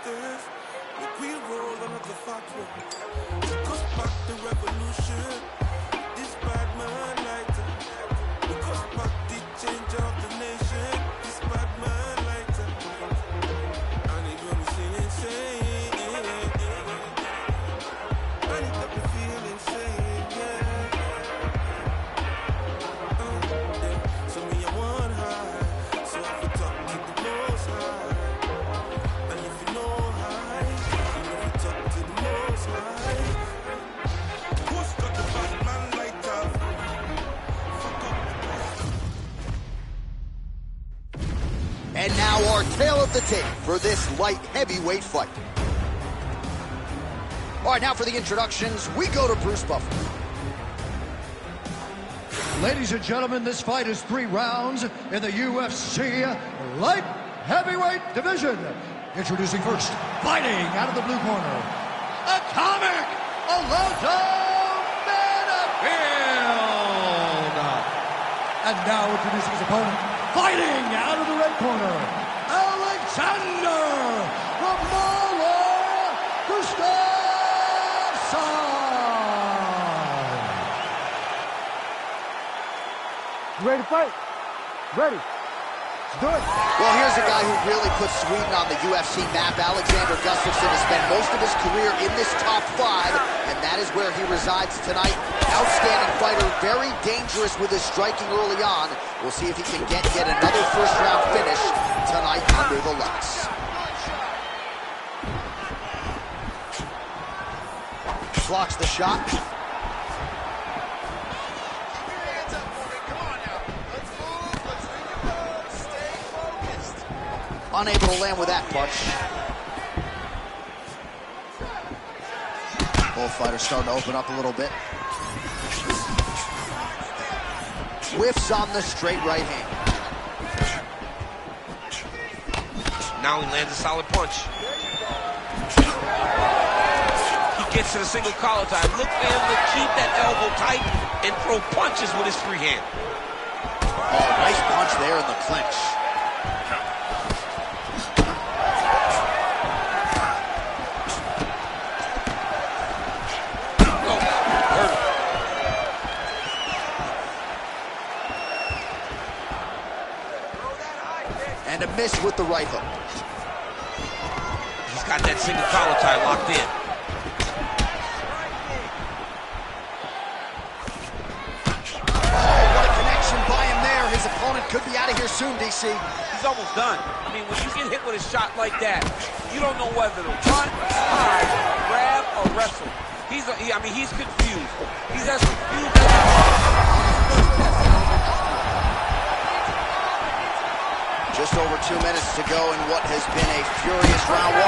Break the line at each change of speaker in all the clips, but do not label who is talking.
gangsters. Make we roll another fat one. Took us back the revolution. This bad man lighter. Took us back the change of the nation. This bad man lighter. And it got me feeling insane. And it got me feeling insane, yeah. So me I want high. So I could talk to the most high. And if you know high, you know we talk to the most high. Who's got the bad man lighter? Fuck up.
And now our tale of the tape for this light heavyweight fight. All right, now for the introductions, we go to Bruce Buffer.
Ladies and gentlemen, this fight is 3 rounds in the UFC light heavyweight division. Introducing first, fighting out of the blue corner, Atomic Alonzo Benefield. And now introducing his opponent, fighting out of the red corner, Alexander Ramala Gustafsson.
Ready to fight? Ready. Let's do it.
Well, here's a guy who really put Sweden on the UFC map. Alexander Gustafsson has spent most of his career in this top 5, and that is where he resides tonight. Outstanding fighter, very dangerous with his striking early on. We'll see if he can get yet another first-round finish tonight under the lights. Blocks the shot. Unable to land with that punch. Both fighters starting to open up a little bit. Whiffs on the straight right hand.
Now he lands a solid punch. He gets to the single collar tie. Look for him to keep that elbow tight and throw punches with his free hand.
Oh, nice punch there in the clinch. And a miss with the right hook.
He's got that single collar tie locked in.
Oh, what a connection by him there. His opponent could be out of here soon, DC.
He's almost done. I mean, when you get hit with a shot like that, you don't know whether to run, slide, grab, or wrestle. He's confused. He's as confused as
Just over 2 minutes to go in what has been a furious round 1.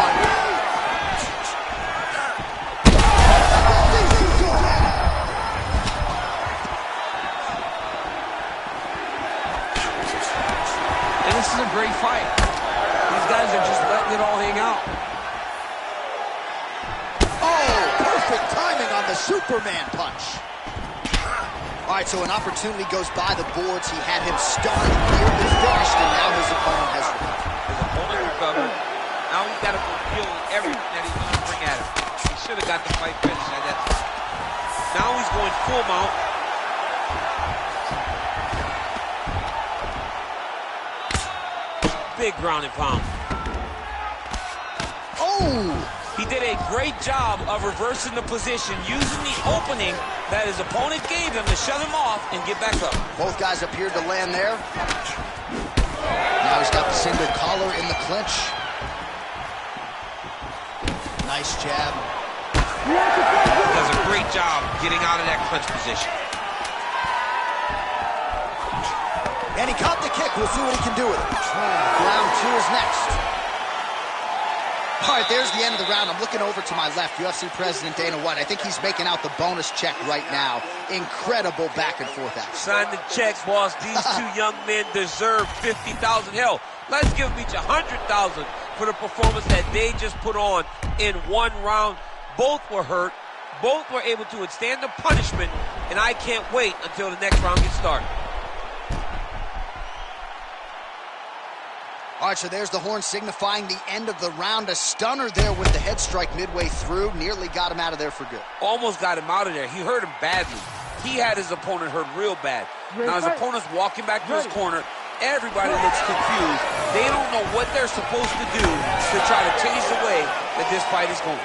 And this is a great fight. These guys are just letting it all hang out.
Oh, perfect timing on the Superman punch. All right, so an opportunity goes by the boards. He had him stunned, nearly finished, and now his opponent has recovered.
His opponent recovered. Now he's got to fulfill everything that he's going to bring at him. He should have got the fight finished at that time. Now he's going full mount. Big ground and pound.
Oh!
He did a great job of reversing the position, using the opening that his opponent gave him to shut him off and get back up.
Both guys appeared to land there. Now he's got the single collar in the clinch. Nice jab.
Does a great job getting out of that clinch position.
And he caught the kick. We'll see what he can do with it. Round 2 is next. All right, there's the end of the round. I'm looking over to my left, UFC President Dana White. I think he's making out the bonus check right now. Incredible back and forth action.
Sign the check, boss. These 2 young men deserve $50,000. Hell, let's give them each $100,000 for the performance that they just put on in 1 round. Both were hurt. Both were able to withstand the punishment, and I can't wait until the next round gets started.
All right, so there's the horn signifying the end of the round. A stunner there with the head strike midway through. Nearly got him out of there for good.
Almost got him out of there. He hurt him badly. He had his opponent hurt real bad. Now his opponent's walking back to his corner. Everybody looks confused. They don't know what they're supposed to do to try to change the way that this fight is going.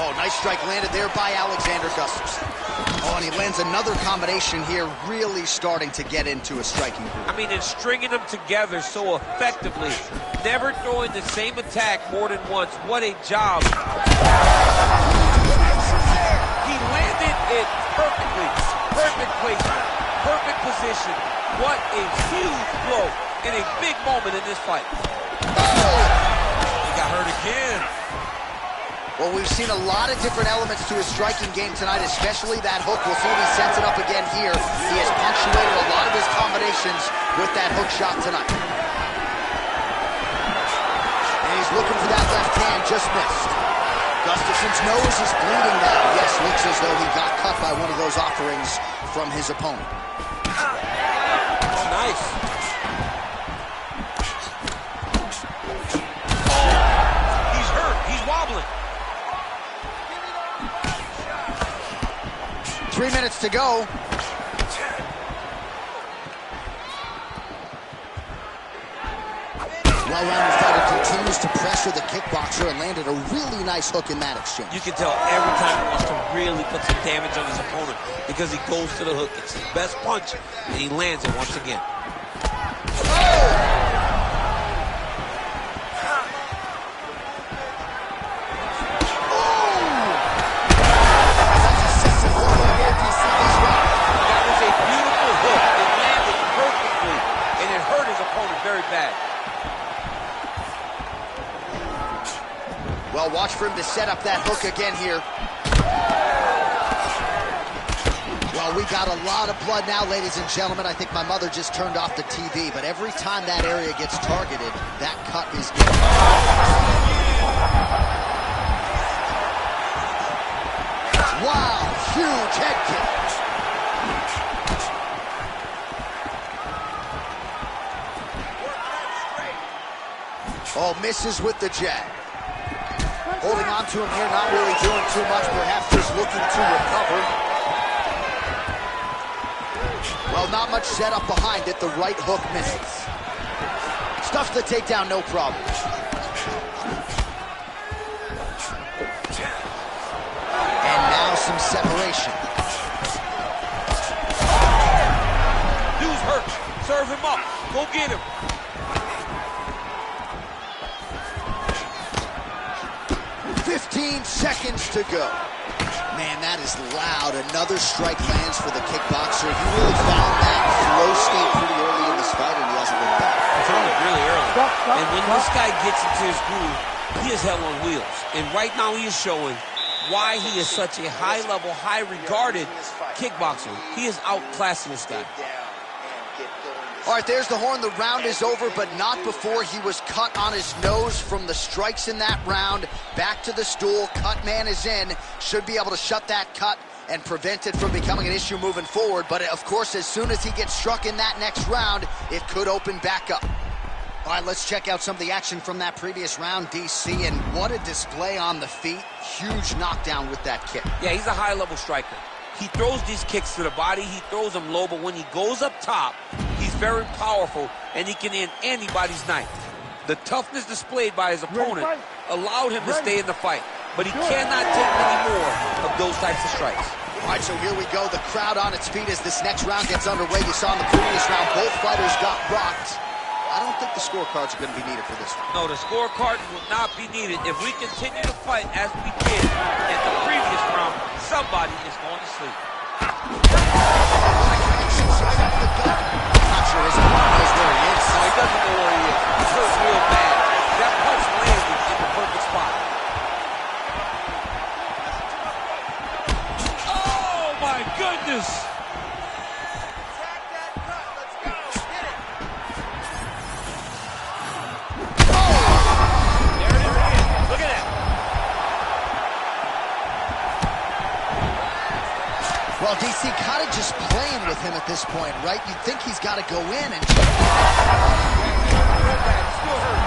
Oh, nice strike landed there by Alexander Gustafsson. Oh, and he lands another combination here, really starting to get into a striking groove.
I mean, and stringing them together so effectively. Never throwing the same attack more than once. What a job. He landed it perfectly. Perfect placement. Perfect position. What a huge blow in a big moment in this fight.
Oh!
He got hurt again.
Well, we've seen a lot of different elements to his striking game tonight, especially that hook. We'll see if he sets it up again here. He has punctuated a lot of his combinations with that hook shot tonight. And he's looking for that left hand, just missed. Gustafsson's nose is bleeding now. Yes, looks as though he got cut by one of those offerings from his opponent.
Nice. He's hurt. He's wobbling.
3 minutes to go. Well-rounded fighter continues to pressure the kickboxer and landed a really nice hook in that exchange.
You can tell every time he wants to really put some damage on his opponent because he goes to the hook. It's his best punch, and he lands it once again. That was a beautiful hook. It landed perfectly, and it hurt his opponent very bad.
Well, watch for him to set up that hook again here. Well, we got a lot of blood now, ladies and gentlemen. I think my mother just turned off the TV, but every time that area gets targeted, that cut is getting... Wow, huge head kick. Oh, misses with the jab. Holding on to him here, not really doing too much, perhaps just looking to recover. Well, not much setup behind it. The right hook misses. Stuffs the takedown, no problem. And now some separation.
Dude's hurt. Serve him up. Go get him.
Seconds to go. Man, that is loud. Another strike lands for the kickboxer. He really found that flow state pretty early in this fight, and he hasn't looked back.
He found it really early. And when this guy gets into his groove, he is hell on wheels. And right now he is showing why he is such a high-level, high-regarded kickboxer. He is outclassing this guy.
All right, there's the horn. The round is over, but not before he was cut on his nose from the strikes in that round. Back to the stool. Cut man is in. Should be able to shut that cut and prevent it from becoming an issue moving forward. But, of course, as soon as he gets struck in that next round, it could open back up. All right, let's check out some of the action from that previous round, DC. And what a display on the feet. Huge knockdown with that kick.
Yeah, he's a high-level striker. He throws these kicks to the body. He throws them low, but when he goes up top, he's very powerful, and he can end anybody's night. The toughness displayed by his opponent allowed him to stay in the fight, but he cannot take many more of those types of strikes.
All right, so here we go. The crowd on its feet as this next round gets underway. You saw in the previous round, both fighters got rocked. I don't think the scorecards are going to be needed for this one.
No, the scorecard will not be needed. If we continue to fight as we did in the previous round, somebody is going to sleep.
Not sure his opponent knows where he is.
No, he doesn't know where he is. He's hurt real bad. That punch landed in the perfect spot. Oh, my goodness.
Well, DC kind of just playing with him at this point, right? You'd think he's got to go in and...
still hurt.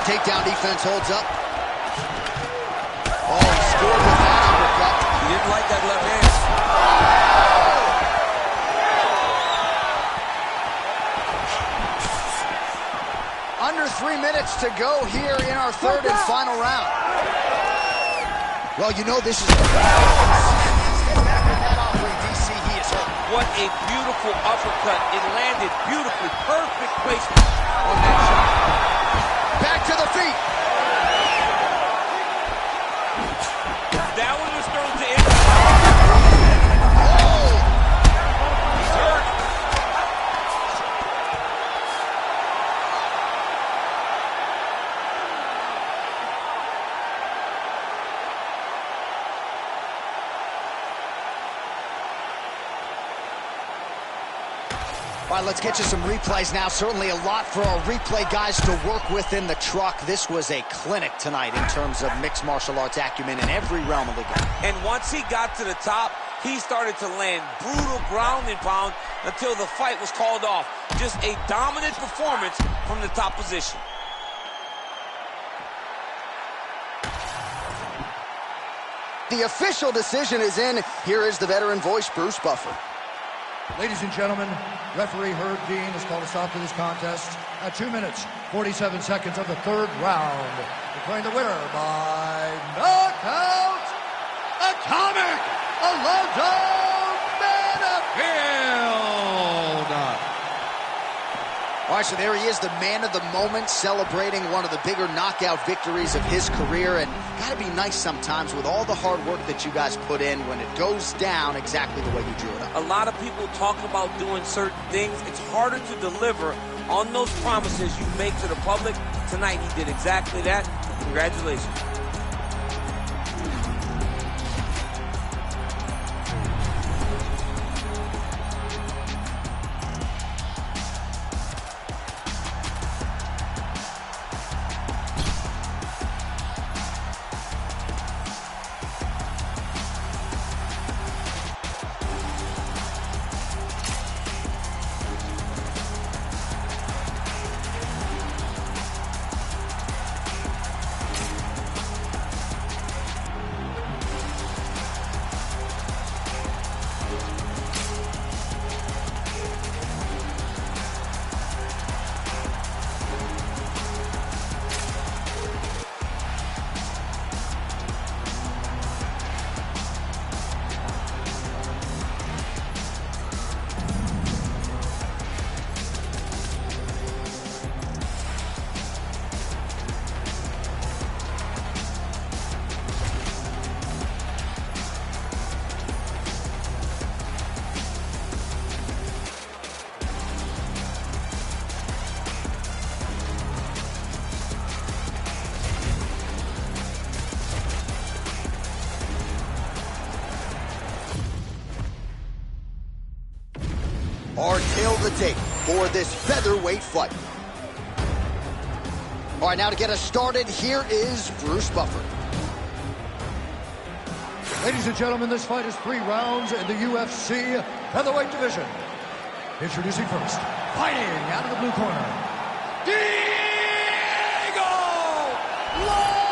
Takedown defense holds up. Oh, he scored with that uppercut.
He didn't like that left hand.
Under 3 minutes to go here in our third and final round. Well, you know this is... DC, he is hurt.
What a beautiful uppercut. It landed beautifully. Perfect placement on that shot.
Back to the feet.
That one was thrown to him.
Oh!
He's hurt.
All right, let's get you some replays now. Certainly a lot for our replay guys to work with in the truck. This was a clinic tonight in terms of mixed martial arts acumen in every realm of the game.
And once he got to the top, he started to land brutal ground and pound until the fight was called off. Just a dominant performance from the top position.
The official decision is in. Here is the veteran voice, Bruce Buffer.
Ladies and gentlemen, referee Herb Dean has called a stop to this contest at 2 minutes, 47 seconds of the third round, declaring the winner by knockout, Atomic Alonzo Manafield.
All right, so there he is, the man of the moment, celebrating one of the bigger knockout victories of his career. And gotta be nice sometimes with all the hard work that you guys put in when it goes down exactly the way you drew it up.
A lot of people talk about doing certain things. It's harder to deliver on those promises you make to the public. Tonight he did exactly that. Congratulations.
Our tail of the tape for this featherweight fight. All right, now to get us started, here is Bruce Buffer.
Ladies and gentlemen, this fight is 3 rounds in the UFC featherweight division. Introducing first, fighting out of the blue corner, Diego Lopez!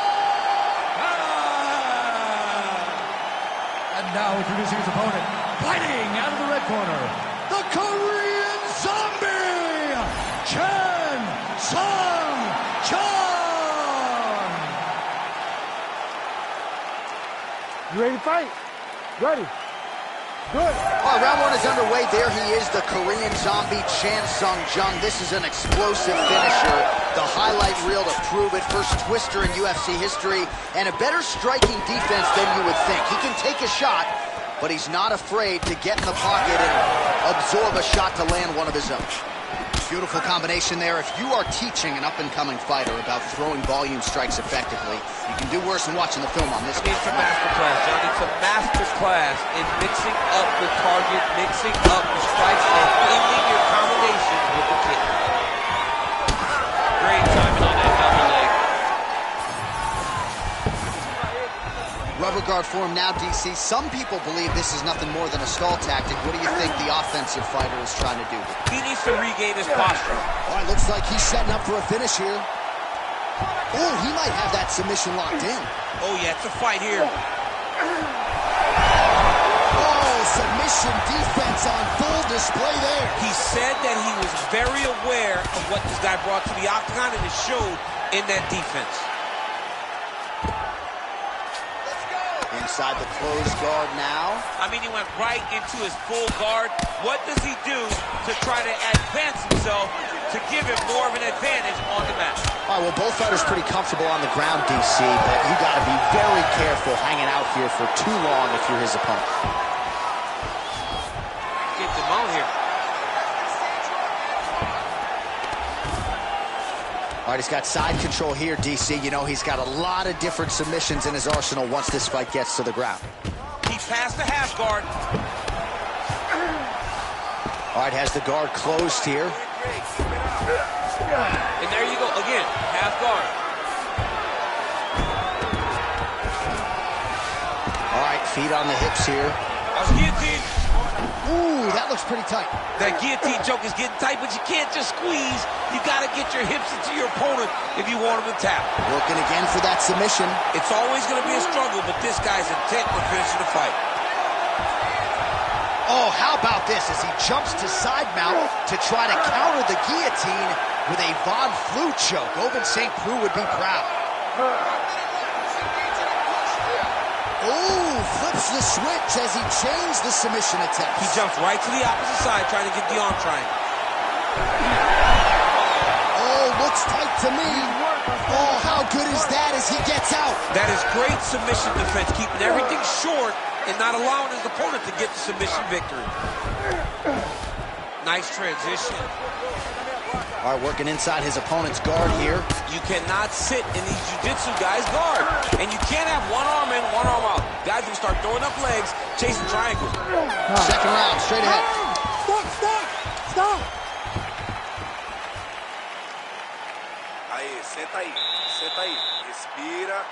And now introducing his opponent, fighting out of the red corner, the Korean Zombie, Chen Sung-Chun!
You ready to fight? Ready. Good.
All right, round 1 is underway. There he is, the Korean Zombie, Chan Sung-Jung. This is an explosive finisher. The highlight reel to prove it. First twister in UFC history, and a better striking defense than you would think. He can take a shot, but he's not afraid to get in the pocket and absorb a shot to land one of his own. Beautiful combination there. If you are teaching an up-and-coming fighter about throwing volume strikes effectively, you can do worse than watching the film on this guy.
It's a masterclass, John. It's a masterclass in mixing up the target, mixing up the strikes, and ending your combination with the kick. Great timing on that double leg.
Rubber guard for him now, DC. Some people believe this is nothing more than a stall tactic. What do you think the offensive fighter is trying to do?
He needs to regain his posture.
All right, looks like he's setting up for a finish here. Oh, he might have that submission locked in.
Oh, yeah, it's a fight here.
Oh, submission defense on full display there.
He said that he was very aware of what this guy brought to the octagon, and it showed in that defense.
Inside the closed guard now.
I mean, he went right into his full guard. What does he do to try to advance himself to give him more of an advantage on the mat?
All right, well, both fighters pretty comfortable on the ground, DC, but you got to be very careful hanging out here for too long if you're his opponent.
Get them out here.
All right, he's got side control here, DC. You know, he's got a lot of different submissions in his arsenal once this fight gets to the ground.
He passed the half guard.
All right, has the guard closed here.
And there you go, again, half guard.
All right, feet on the hips here.
That's guillotine.
Ooh, that looks pretty tight.
That guillotine choke is getting tight, but you can't just squeeze. You got to get your hips into your opponent if you want him to tap.
Working again for that submission.
It's always going to be a struggle, but this guy's intent on finishing the fight.
Oh, how about this as he jumps to side mount to try to counter the guillotine with a Von Flue choke. Oben St. Preux would be proud. Oh, flips the switch as he changed the submission attempt.
He jumps right to the opposite side, trying to get the arm triangle.
Oh, looks tight to me. Oh, how good is that as he gets out?
That is great submission defense, keeping everything short and not allowing his opponent to get the submission victory. Nice transition.
All right, working inside his opponent's guard here.
You cannot sit in these jiu-jitsu guys' guard. And you can't have one arm in, one arm out. Guys will start throwing up legs, chasing triangles.
Second round, straight ahead.
Stop!
Aí, senta aí. Respira,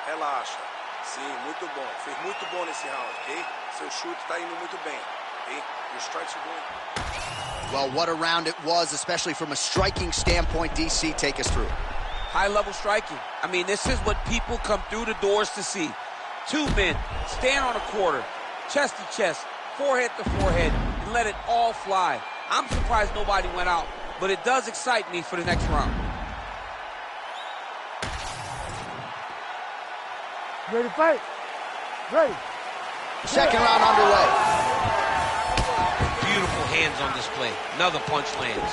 relaxa. Sim, muito bom. Fez muito bom nesse round, ok? Seu chute tá indo muito bem, ok? Your strikes are going.
Well, what a round it was, especially from a striking standpoint. DC, take us through.
High-level striking. I mean, this is what people come through the doors to see. Two men, stand on a quarter, chest to chest, forehead to forehead, and let it all fly. I'm surprised nobody went out, but it does excite me for the next round.
Ready to fight? Ready.
Second round underway.
Beautiful hands on display. Another punch lands.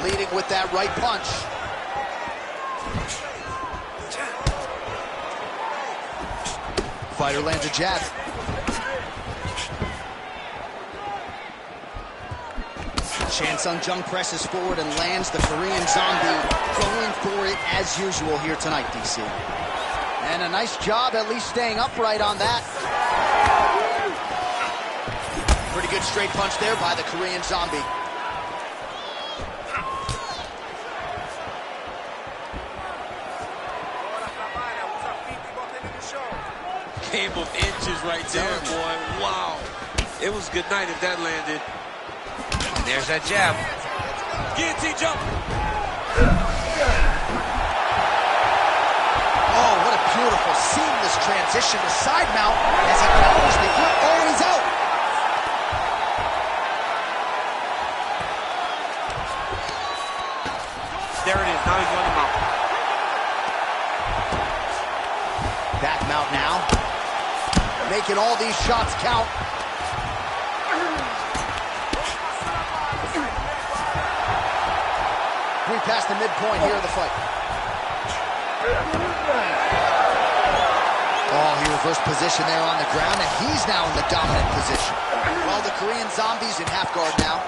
Leading with that right punch. Fighter lands a jab. Chan Sung Jung presses forward and lands the Korean Zombie, going for it as usual here tonight, DC. And a nice job at least staying upright on that. Pretty good straight punch there by the Korean Zombie.
Game of inches right there, boy. Wow. It was good night if that landed. And there's that jab. Guillotine jump.
Oh, what a beautiful, seamless transition to side mount as he counters the hip. Oh, and he's out.
There it is. Now he's on the mount.
Back mount now. Making all these shots count. We passed the midpoint here of the fight. Oh, he reversed position there on the ground, and he's now in the dominant position. Well, the Korean Zombie's in half guard now.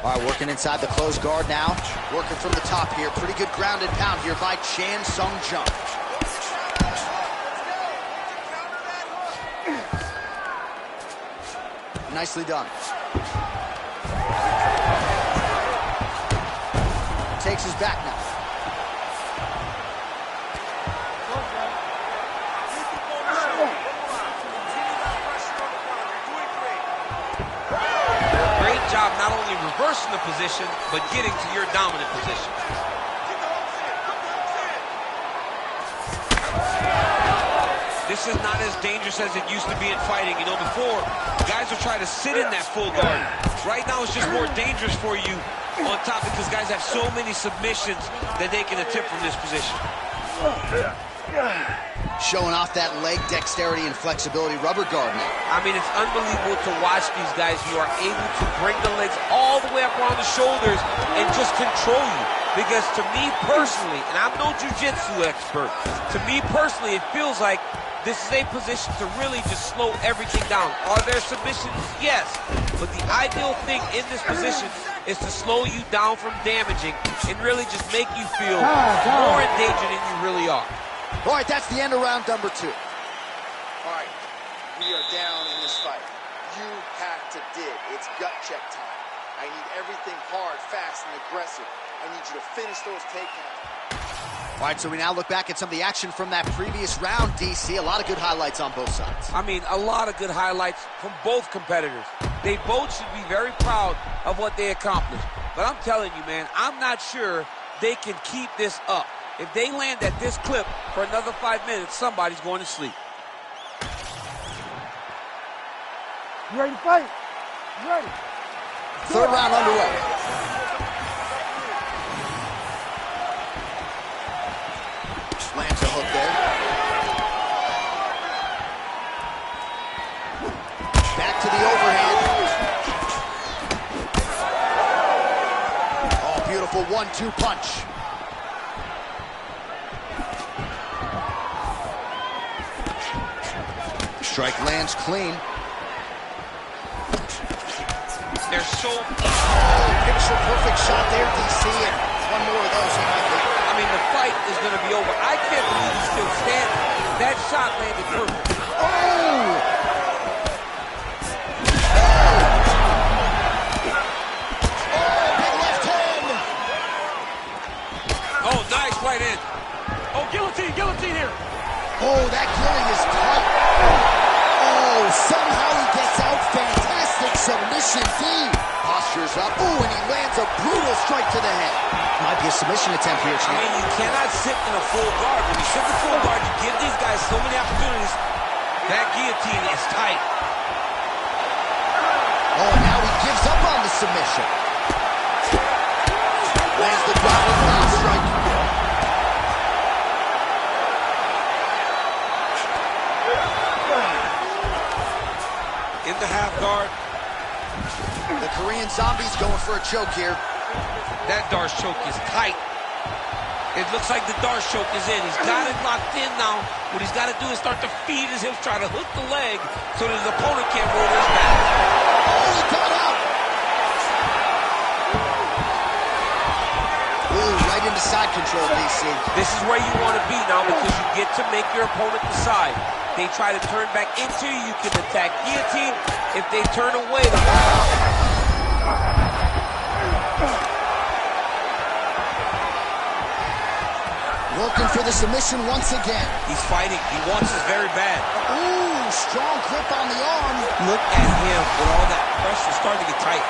All right, working inside the closed guard now. Working from the top here. Pretty good grounded pound here by Chan Sung Jung. Nicely done. takes his back now.
Great job not only reversing the position, but getting to your dominant position. This is not as dangerous as it used to be in fighting. You know, before, guys would try to sit in that full guard. Right now, it's just more dangerous for you on top because guys have so many submissions that they can attempt from this position.
Showing off that leg dexterity and flexibility rubber guard now.
I mean, it's unbelievable to watch these guys who are able to bring the legs all the way up around the shoulders and just control you. Because to me personally, and I'm no jiu-jitsu expert, to me personally, it feels like this is a position to really just slow everything down. Are there submissions? Yes. But the ideal thing in this position is to slow you down from damaging and really just make you feel more in danger than you really are.
All right, that's the end of round number 2. All right, we are down in this fight. You have to dig. It's gut check time. I need everything hard, fast, and aggressive. I need you to finish those takedowns. All right, so we now look back at some of the action from that previous round, DC. A lot of good highlights on both sides.
I mean, a lot of good highlights from both competitors. They both should be very proud of what they accomplished. But I'm telling you, man, I'm not sure they can keep this up. If they land at this clip for another 5 minutes, somebody's going to sleep.
You ready to fight? You ready?
Third round underway. Lands a hook there. Back to the overhand. Oh, beautiful 1-2 punch. Strike lands clean.
They're so...
Picture perfect shot there, DC, and one more of those he might be.
I mean, the fight is going to be over. I can't believe he's still standing. That shot landed perfect.
Big left hand.
Oh, nice right in. Oh, guillotine here.
Oh, that killing is tight. Oh, somehow he gets out. Fantastic submission D. Postures up. Oh, and he lands a brutal strike to the head. Might be a submission attempt here,
I
champ.
mean, you cannot sit in a full guard. When you sit in a full guard, you give these guys so many opportunities. That guillotine is tight.
Oh, and now he gives up on the submission. Lands the driving knee strike.
In the half guard.
The Korean Zombie's going for a choke here.
That Darce choke is tight. It looks like the Darce choke is in. He's got it locked in now. What he's got to do is start to feed his hips, try to hook the leg so that his opponent can't roll his back.
Oh, he got out. Ooh, right into side control, DC.
This is where you want to be now because you get to make your opponent decide. They try to turn back into you, you can attack guillotine. If they turn away,
Looking for the submission once again.
he's fighting. He wants this very bad.
Ooh, strong grip on the arm.
Look at him with all that pressure starting to get tight.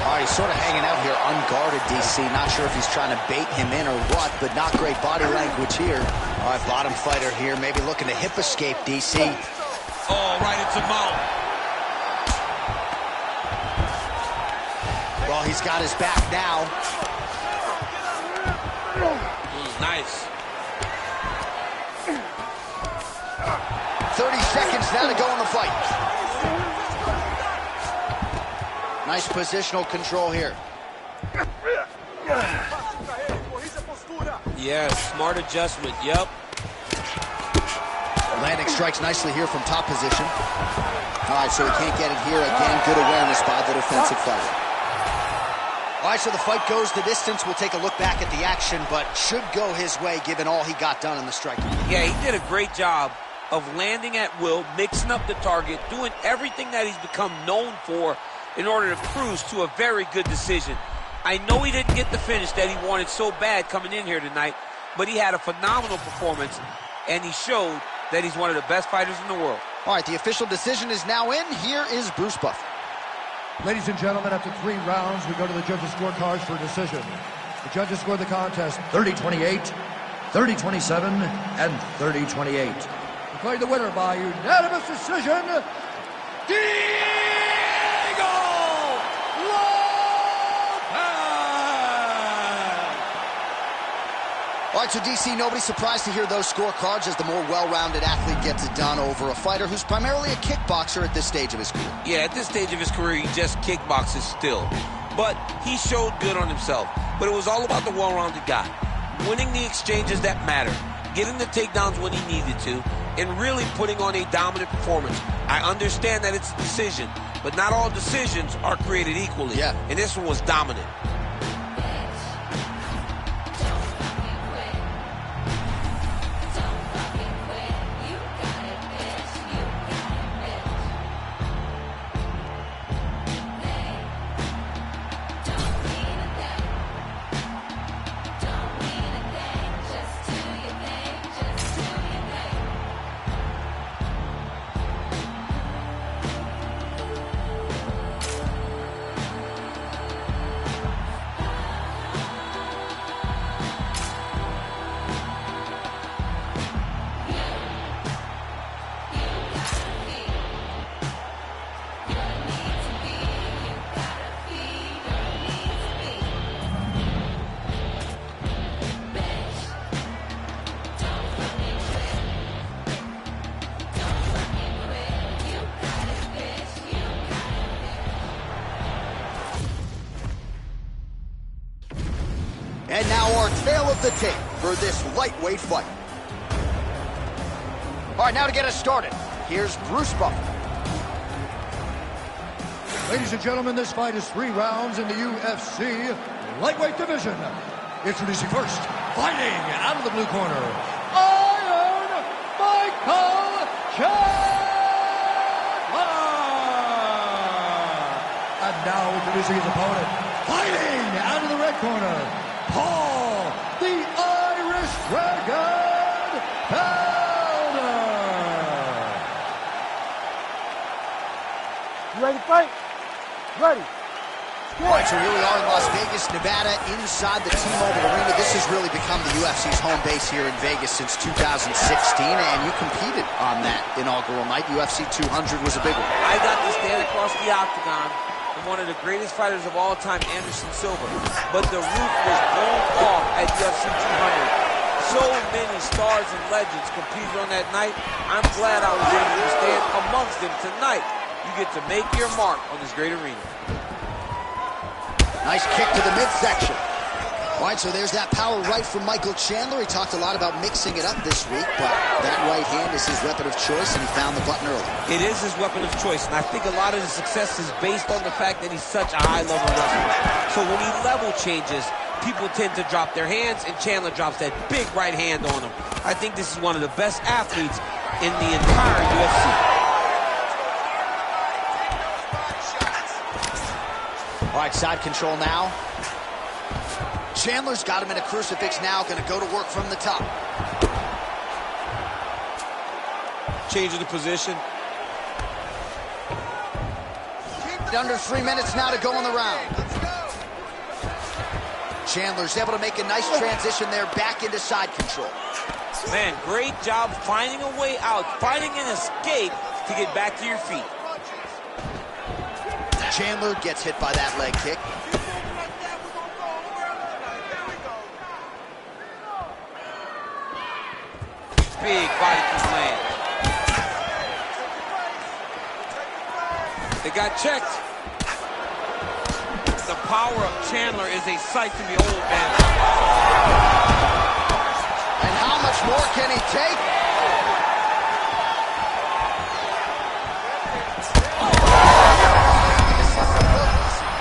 All right, he's sort of hanging out here unguarded, DC. Not sure if he's trying to bait him in or what, but not great body language here. All right, bottom fighter here, maybe looking to hip escape, DC.
Oh, right into mount.
Well, he's got his back now.
Nice.
30 seconds now to go in the fight. Nice positional control here.
Yeah, smart adjustment. Yep.
Landing strikes nicely here from top position. All right, so he can't get it here. Again, good awareness by the defensive fighter. All right, so the fight goes the distance. We'll take a look back at the action, but should go his way given all he got done in the striking.
Yeah, he did a great job of landing at will, mixing up the target, doing everything that he's become known for in order to cruise to a very good decision. I know he didn't get the finish that he wanted so bad coming in here tonight, but he had a phenomenal performance, and he showed that he's one of the best fighters in the world.
All right, the official decision is now in. Here is Bruce Buffer.
Ladies and gentlemen, after 3 rounds, we go to the judges' scorecards for a decision. The judges scored the contest 30-28, 30-27, and 30-28. Declaring the winner by unanimous decision, Diego Lopez!
All right, so DC, nobody surprised to hear those scorecards as the more well-rounded athlete gets it done over a fighter who's primarily a kickboxer at this stage of his career.
Yeah, at this stage of his career, he just kickboxes still. But he showed good on himself. But it was all about the well-rounded guy. Winning the exchanges that mattered, getting the takedowns when he needed to, and really putting on a dominant performance. I understand that it's a decision, but not all decisions are created equally.
Yeah.
And this one was dominant.
And now our tale of the tape for this lightweight fight. All right, now to get us started, here's Bruce Buffer.
Ladies and gentlemen, this fight is 3 rounds in the UFC lightweight division. Introducing first, fighting out of the blue corner, Iron Michael Chandler! And now introducing his opponent, fighting out of the red corner, Paul, the Irish Dragon Felder!
You ready to fight? Ready.
All right, so here we are in Las Vegas, Nevada, inside the T-Mobile Arena. This has really become the UFC's home base here in Vegas since 2016, and you competed on that inaugural night. UFC 200 was a big one.
I got to stand across the octagon from one of the greatest fighters of all time, Anderson Silva. But the roof was blown off at UFC 200. So many stars and legends competed on that night. I'm glad I was able to stand amongst them tonight. You get to make your mark on this great arena.
Nice kick to the midsection. All right, so there's that power right from Michael Chandler. He talked a lot about mixing it up this week, but that right hand is his weapon of choice, and he found the button early.
It is his weapon of choice, and I think a lot of his success is based on the fact that he's such a high-level wrestler. So when he level changes, people tend to drop their hands, and Chandler drops that big right hand on him. I think this is one of the best athletes in the entire UFC.
All right, side control now. Chandler's got him in a crucifix now, going to go to work from the top.
Changing the position.
Under 3 minutes now to go in the round. Chandler's able to make a nice transition there back into side control.
Man, great job finding a way out, finding an escape to get back to your feet.
Chandler gets hit by that leg kick.
Big body kick land. They got checked. The power of Chandler is a sight to behold, man.
And how much more can he take?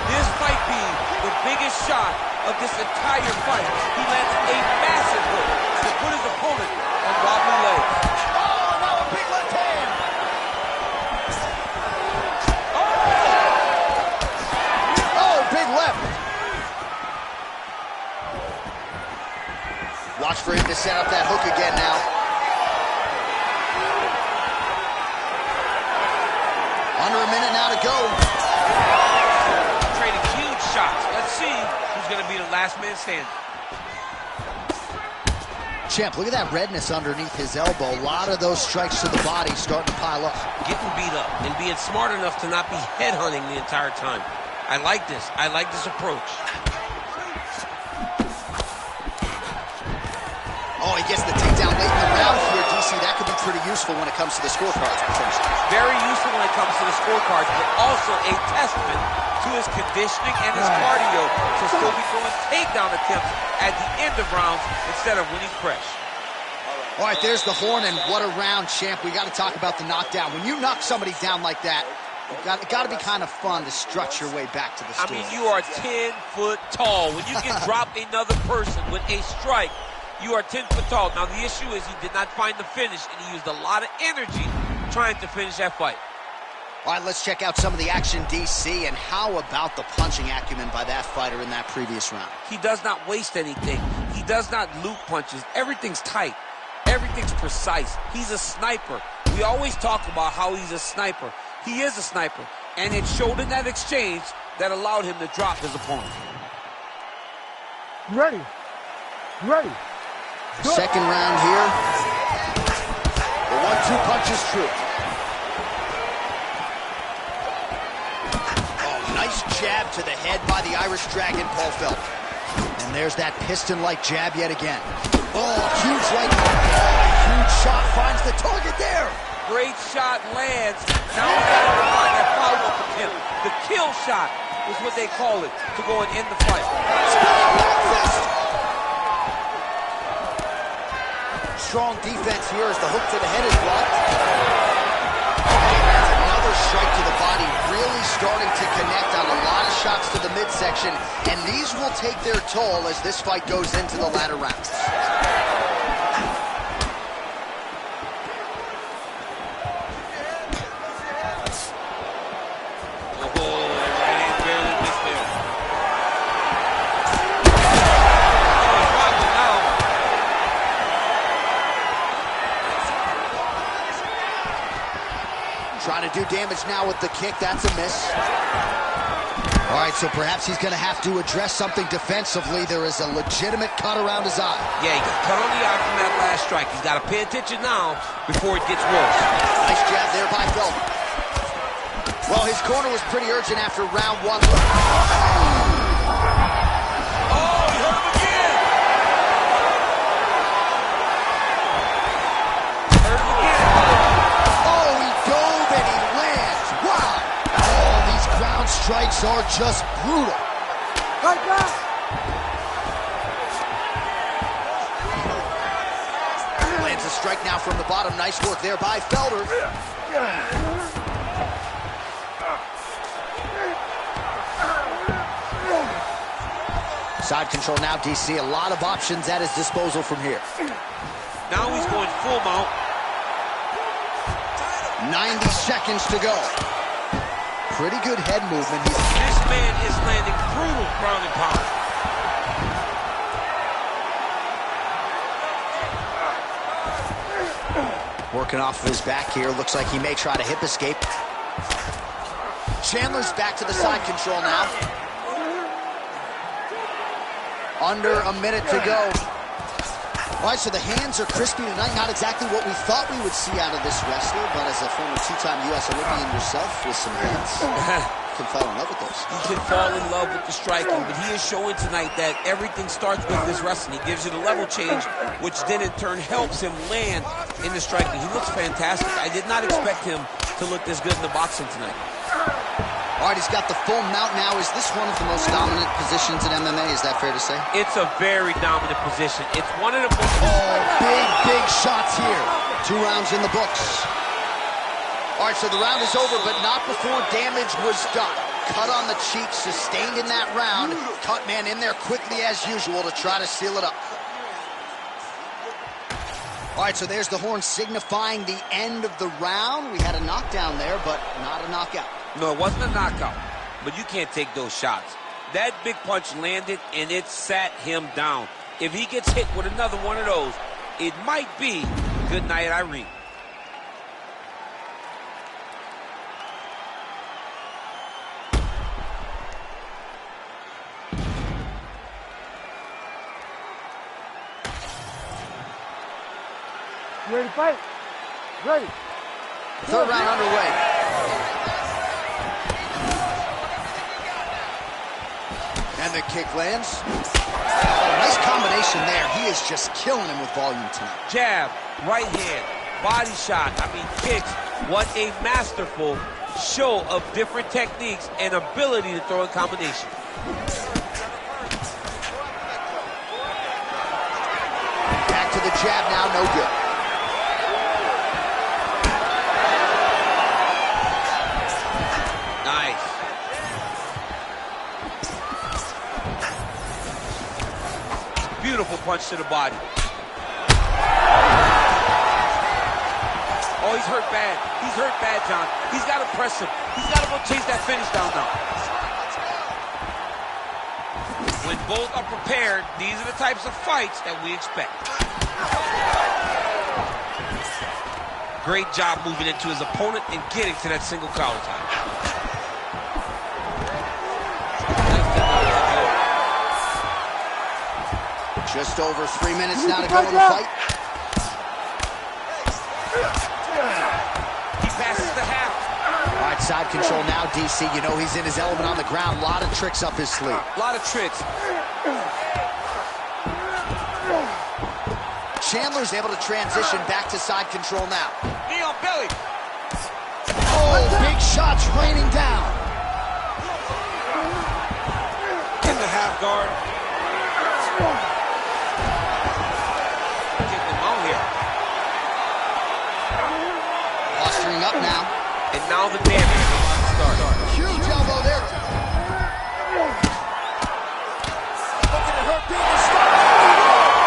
This might be the biggest shot of this entire fight. He lands a massive hook to put his opponent on wobbly legs.
Oh, now a big left hand. for him to set up that hook again now. Under a minute now to go.
Trading huge shots. Let's see who's going to be the last man standing.
Champ, look at that redness underneath his elbow. A lot of those strikes to the body starting to pile up.
Getting beat up and being smart enough to not be headhunting the entire time. I like this. I like this approach.
Oh, he gets the takedown late in the round here, DC. That could be pretty useful when it comes to the scorecards, potentially.
Very useful when it comes to the scorecards, but also a testament to his conditioning and his cardio to still be throwing takedown attempts at the end of rounds instead of when he's fresh.
All right, there's the horn, and what a round, champ. We got to talk about the knockdown. When you knock somebody down like that, it got to be kind of fun to strut your way back to the stool.
I mean, you are 10 foot tall. When you can drop another person with a strike, you are 10 foot tall. Now, the issue is he did not find the finish, and he used a lot of energy trying to finish that fight.
All right, let's check out some of the action, DC, and how about the punching acumen by that fighter in that previous round?
He does not waste anything. He does not loop punches. Everything's tight. Everything's precise. He's a sniper. We always talk about how he's a sniper. He is a sniper, and it showed in that exchange that allowed him to drop his opponent.
Ready. Ready.
Second round here. The 1-2 punch is true. Nice jab to the head by the Irish Dragon, Paul Felder. And there's that piston-like jab yet again. Oh, huge right hand. A huge shot finds the target there.
Great shot lands. Now we got to find that follow-up attempt. The kill shot is what they call it to go and end the fight.
Strong defense here as the hook to the head is blocked. Another strike to the body, really starting to connect on a lot of shots to the midsection, and these will take their toll as this fight goes into the latter rounds. Trying to do damage now with the kick. That's a miss. All right, so perhaps he's going to have to address something defensively. There is a legitimate cut around his eye.
Yeah, he got cut on the eye from that last strike. He's got to pay attention now before it gets worse.
Nice jab there by Felder. Well, his corner was pretty urgent after round one. Strikes are just brutal.
Right back.
Lands a strike now from the bottom. Nice work there by Felder. Side control now, DC. A lot of options at his disposal from here.
Now he's going full mount.
90 seconds to go. Pretty good head movement.
This man is landing brutal ground and pound.
Working off of his back here. Looks like he may try to hip escape. Chandler's back to the side control now. Under a minute to go. All right, so the hands are crispy tonight. Not exactly what we thought we would see out of this wrestler, but as a former two-time U.S. Olympian yourself with some hands, you can fall in love with those.
He can fall in love with the striking, but he is showing tonight that everything starts with this wrestling. He gives you the level change, which then in turn helps him land in the striking. He looks fantastic. I did not expect him to look this good in the boxing tonight.
All right, he's got the full mount now. Is this one of the most dominant positions in MMA? Is that fair to say?
It's a very dominant position. It's one of the most...
Oh, big shots here. 2 rounds in the books. All right, so the round is over, but not before damage was done. Cut on the cheek, sustained in that round. Cut man in there quickly as usual to try to seal it up. All right, so there's the horn signifying the end of the round. We had a knockdown there, but not a knockout.
No, it wasn't a knockout, but you can't take those shots. That big punch landed, and it sat him down. If he gets hit with another one of those, it might be good night, Irene.
You ready to fight? Ready.
Third round underway. And the kick lands. Oh, nice combination there. He is just killing him with volume tonight.
Jab, right hand, body shot, kicks. What a masterful show of different techniques and ability to throw in combination.
Back to the jab now, no good.
Nice. Beautiful punch to the body. Oh, he's hurt bad. He's hurt bad, John. He's got to press him. He's got to go chase that finish down now. When both are prepared, these are the types of fights that we expect. Great job moving into his opponent and getting to that single collar tie.
Just over 3 minutes now to go in the fight.
He passes the half.
All right, side control now, DC. You know he's in his element on the ground. A lot of tricks up his sleeve.
A lot of tricks.
Chandler's able to transition back to side control now.
Knee on belly.
Oh, big shots raining down.
In the half guard. Get them out here.
Posturing up now.
And now the damage starts.
Huge elbow there. Looking to hurt Dean.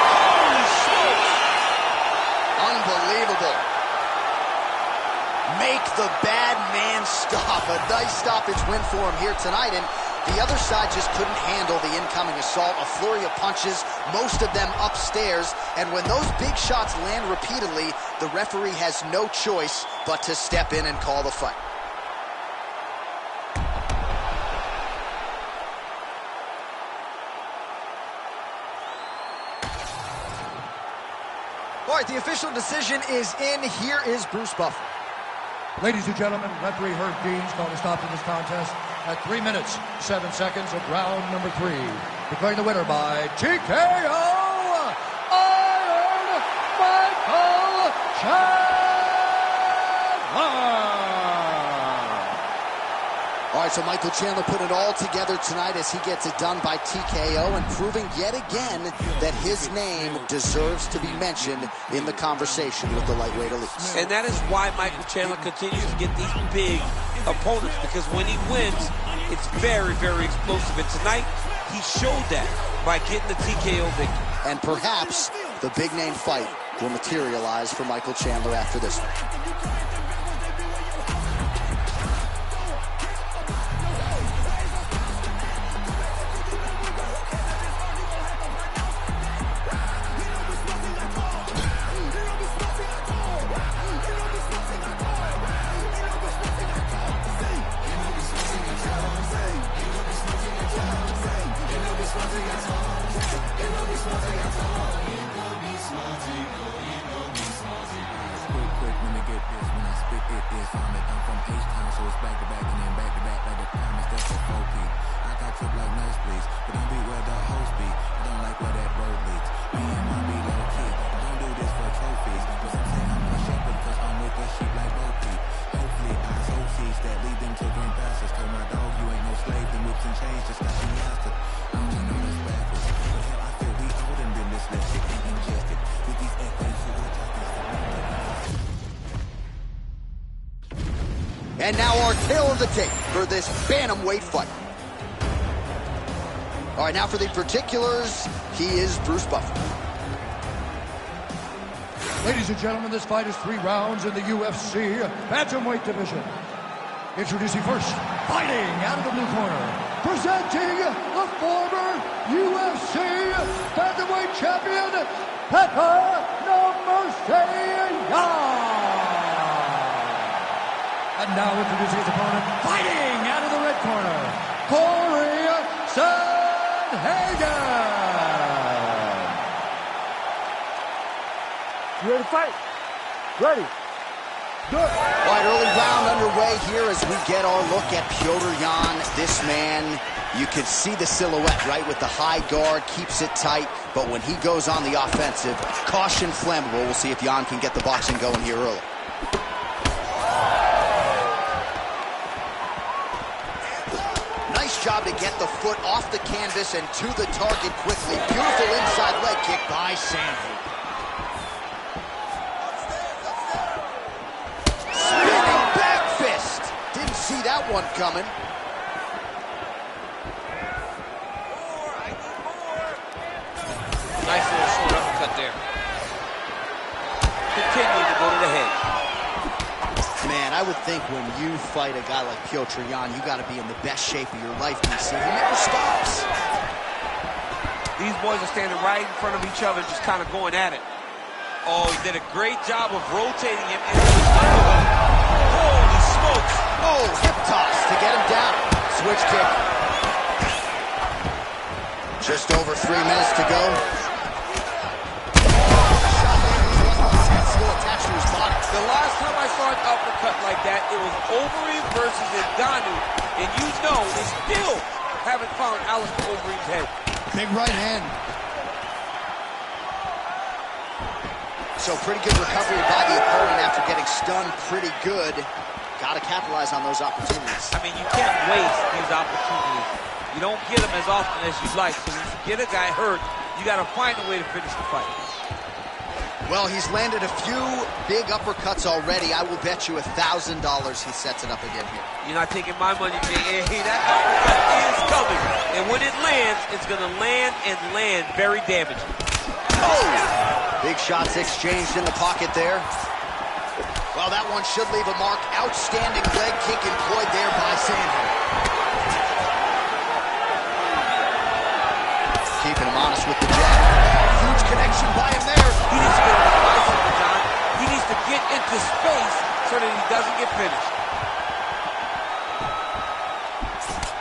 Holy smokes. Unbelievable. Make the bad man stop. A nice stoppage win for him here tonight, and the other side just couldn't handle the incoming assault. A flurry of punches, most of them upstairs, and when those big shots land repeatedly, the referee has no choice but to step in and call the fight. All right, the official decision is in. Here is Bruce Buffer.
Ladies and gentlemen, referee Herb Dean's called a stop to this contest at 3 minutes, 7 seconds of round number 3. Declaring the winner by TKO, Iron Michael Chandler.
All right, so Michael Chandler put it all together tonight as he gets it done by TKO and proving yet again that his name deserves to be mentioned in the conversation with the lightweight elites.
And that is why Michael Chandler continues to get these big opponents, because when he wins, it's very, very explosive. And tonight, he showed that by getting the TKO victory.
And perhaps the big name fight will materialize for Michael Chandler after this one. And now our tail of the tape for this bantamweight fight. All right, now for the particulars, he is Bruce Buffer.
Ladies and gentlemen, this fight is 3 rounds in the UFC bantamweight division. Introducing first, fighting out of the blue corner, presenting the former UFC featherweight champion, Pepper No Mercy Young. And now introducing his opponent, fighting out of the red corner, Corey Sanhagen.
You ready to fight? Ready. Good.
All right, early round underway here as we get our look at Petr Yan. This man, you can see the silhouette, right, with the high guard, keeps it tight, but when he goes on the offensive, caution flammable. We'll see if Yan can get the boxing going here early. Nice job to get the foot off the canvas and to the target quickly. Beautiful inside leg kick by Sanhagen. See that one coming.
Nice little short uppercut there. Continuing to go to the head.
Man, I would think when you fight a guy like Petr Yan, you got to be in the best shape of your life, DC. He never stops.
These boys are standing right in front of each other, just kind of going at it. Oh, he did a great job of rotating him into his underhook. Holy smokes.
Oh, hip toss to get him down. Switch kick. Just over 3 minutes to go. Still attached to his body.
The last time I saw an uppercut like that, it was Overeem versus Ngannou. And you know, they still haven't found Alistair Overeem's head.
Big right hand.
So pretty good recovery by the opponent after getting stunned pretty good. Got to capitalize on those opportunities.
I mean, you can't waste these opportunities. You don't get them as often as you'd like. So when you get a guy hurt, you got to find a way to finish the fight.
Well, he's landed a few big uppercuts already. I will bet you $1,000 he sets it up again here.
You're not taking my money, J.A. That uppercut is coming. And when it lands, it's going to land and land very damaging.
Oh! Big shots exchanged in the pocket there. Well, that one should leave a mark. Outstanding leg kick employed there by Sanhagen. Keeping him honest with the jab. Huge connection by him there.
He needs to get on the bicycle, John. He needs to get into space so that he doesn't get finished.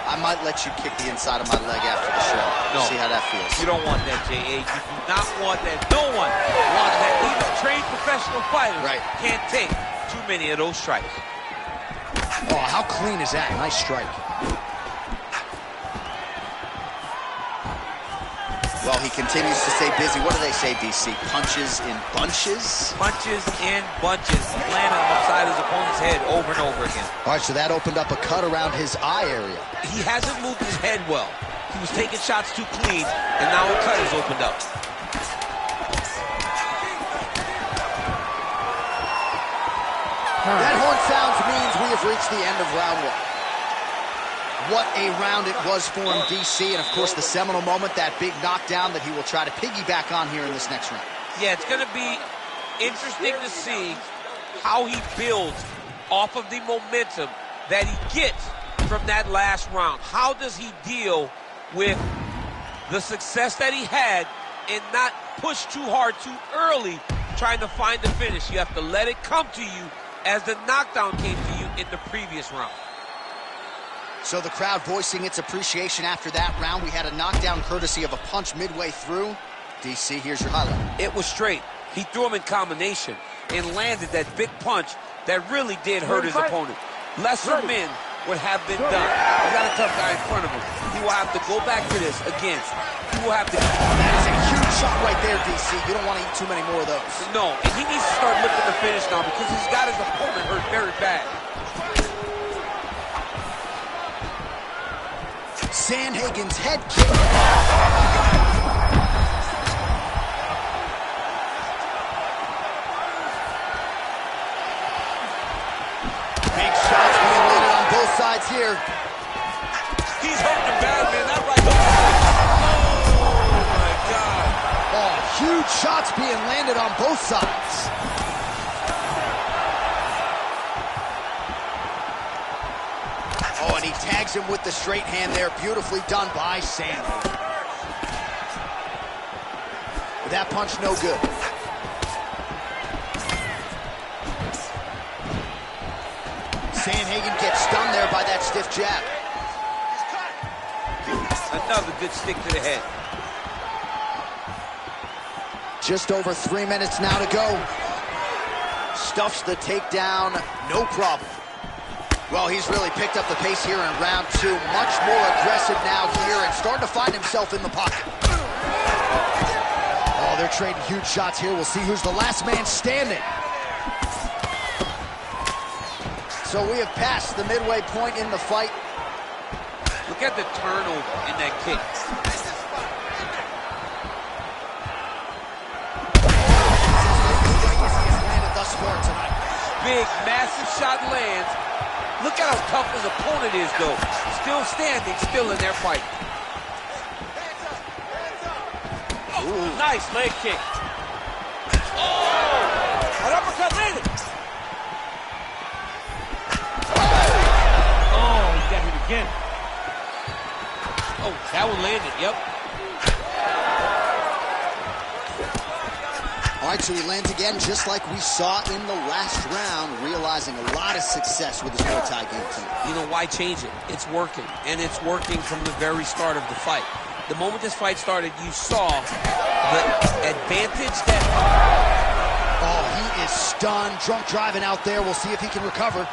I might let you kick the inside of my leg after the show.
No.
See how that feels.
You don't want that, J.A. You do not want that. No one wants that. Even trained professional fighters can't take too many of those strikes.
Oh, how clean is that? Nice strike. Well, he continues to stay busy. What do they say, DC? Punches in bunches?
Punches in bunches. He's landing on the side of his opponent's head over and over again.
All right, so that opened up a cut around his eye area.
He hasn't moved his head well. He was taking shots too clean, and now a cut has opened up.
That horn sounds means we have reached the end of round one. What a round it was for him, DC, and of course the seminal moment, that big knockdown that he will try to piggyback on here in this next round.
Yeah, it's going to be interesting to see how he builds off of the momentum that he gets from that last round. How does he deal with the success that he had and not push too hard too early trying to find the finish? You have to let it come to you as the knockdown came to you in the previous round.
So the crowd voicing its appreciation after that round. We had a knockdown courtesy of a punch midway through. DC, here's your highlight.
It was straight. He threw him in combination and landed that big punch that really did hurt his opponent. Lesser men would have been done. He got a tough guy in front of him. He will have to go back to this again. He will have to...
That is a huge shot right there, DC. You don't want to eat too many more of those.
No, and he needs to start looking to finish now because he's got his opponent hurt very bad.
Sanhagen's head kick. Big shots being landed on both sides here.
He's hurting him bad, man. That right hook. Oh, my God.
Oh, huge shots being landed on both sides. Oh, and he tags him with the straight hand there. Beautifully done by Sam. That punch no good. Sandhagen gets stunned there by that stiff jab.
Another good stick to the head.
Just over 3 minutes now to go. Stuffs the takedown, no problem. Well, he's really picked up the pace here in round 2. Much more aggressive now here and starting to find himself in the pocket. Oh, they're trading huge shots here. We'll see who's the last man standing. So we have passed the midway point in the fight.
Look at the turnover in that kick.
Thus far tonight.
Big, massive shot lands. Look at how tough his opponent is, though. Still standing, still in their fight. Oh, nice leg kick. Oh! An uppercut landed. Oh, he got hit again. Oh, that one landed, yep.
All right, so he lands again just like we saw in the last round, realizing a lot of success with his Muay Thai game tonight.
You know, why change it? It's working, and it's working from the very start of the fight. The moment this fight started, you saw the advantage that...
Oh, he is stunned, drunk driving out there. We'll see if he can recover.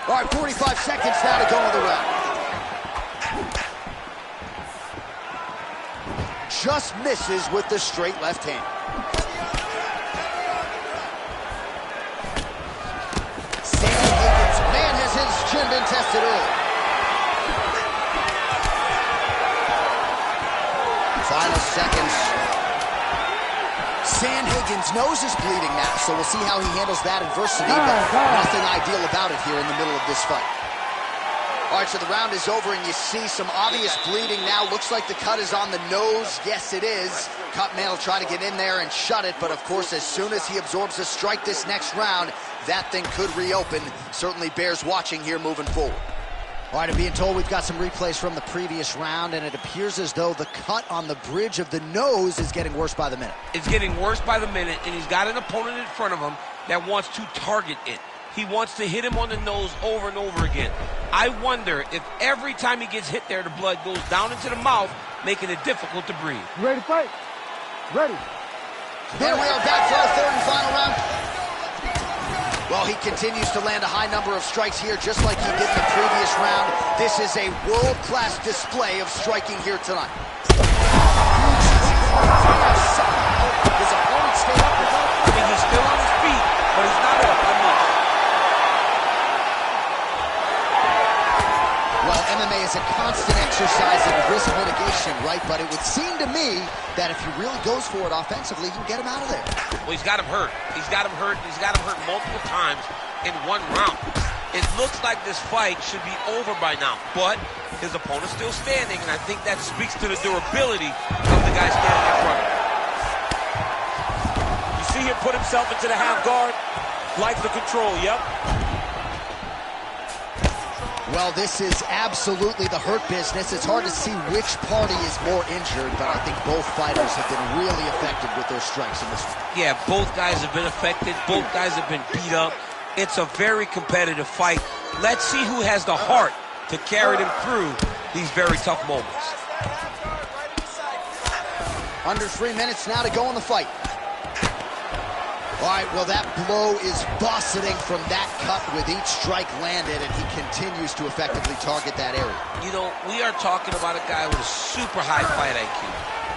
All right, 45 seconds now to go in the round. Just misses with the straight left hand. Sandhagen's man has his chin been tested early. Final seconds. Sandhagen's nose is bleeding now, so we'll see how he handles that adversity, but nothing ideal about it here in the middle of this fight. All right, so the round is over, and you see some obvious bleeding now. Looks like the cut is on the nose. Yes, it is. Cut man will try to get in there and shut it, but of course, as soon as he absorbs a strike this next round, that thing could reopen. Certainly bears watching here moving forward. All right, I'm being told we've got some replays from the previous round, and it appears as though the cut on the bridge of the nose is getting worse by the minute.
It's getting worse by the minute, and he's got an opponent in front of him that wants to target it. He wants to hit him on the nose over and over again. I wonder if every time he gets hit there, the blood goes down into the mouth, making it difficult to breathe.
You ready to fight? Ready.
And we are back for our third and final round. Well, he continues to land a high number of strikes here, just like he did in the previous round. This is a world-class display of striking here tonight. His opponent stayed up with him.
I mean, he's still on his feet, but he's not up enough.
Well, MMA is a constant exercise in risk mitigation, right? But it would seem to me that if he really goes for it offensively, you can get him out of there.
Well, he's got him hurt. He's got him hurt. He's got him hurt multiple times in one round. It looks like this fight should be over by now, but his opponent's still standing, and I think that speaks to the durability of the guy standing in front of him. You see him put himself into the half guard, likes the control, yep.
Well, this is absolutely the hurt business. It's hard to see which party is more injured, but I think both fighters have been really effective with their strikes in this one.
Yeah, both guys have been affected. Both guys have been beat up. It's a very competitive fight. Let's see who has the heart to carry them through these very tough moments.
Under 3 minutes now to go in the fight. All right, well, that blow is bussing from that cut with each strike landed, and he continues to effectively target that area.
You know, we are talking about a guy with a super high fight IQ.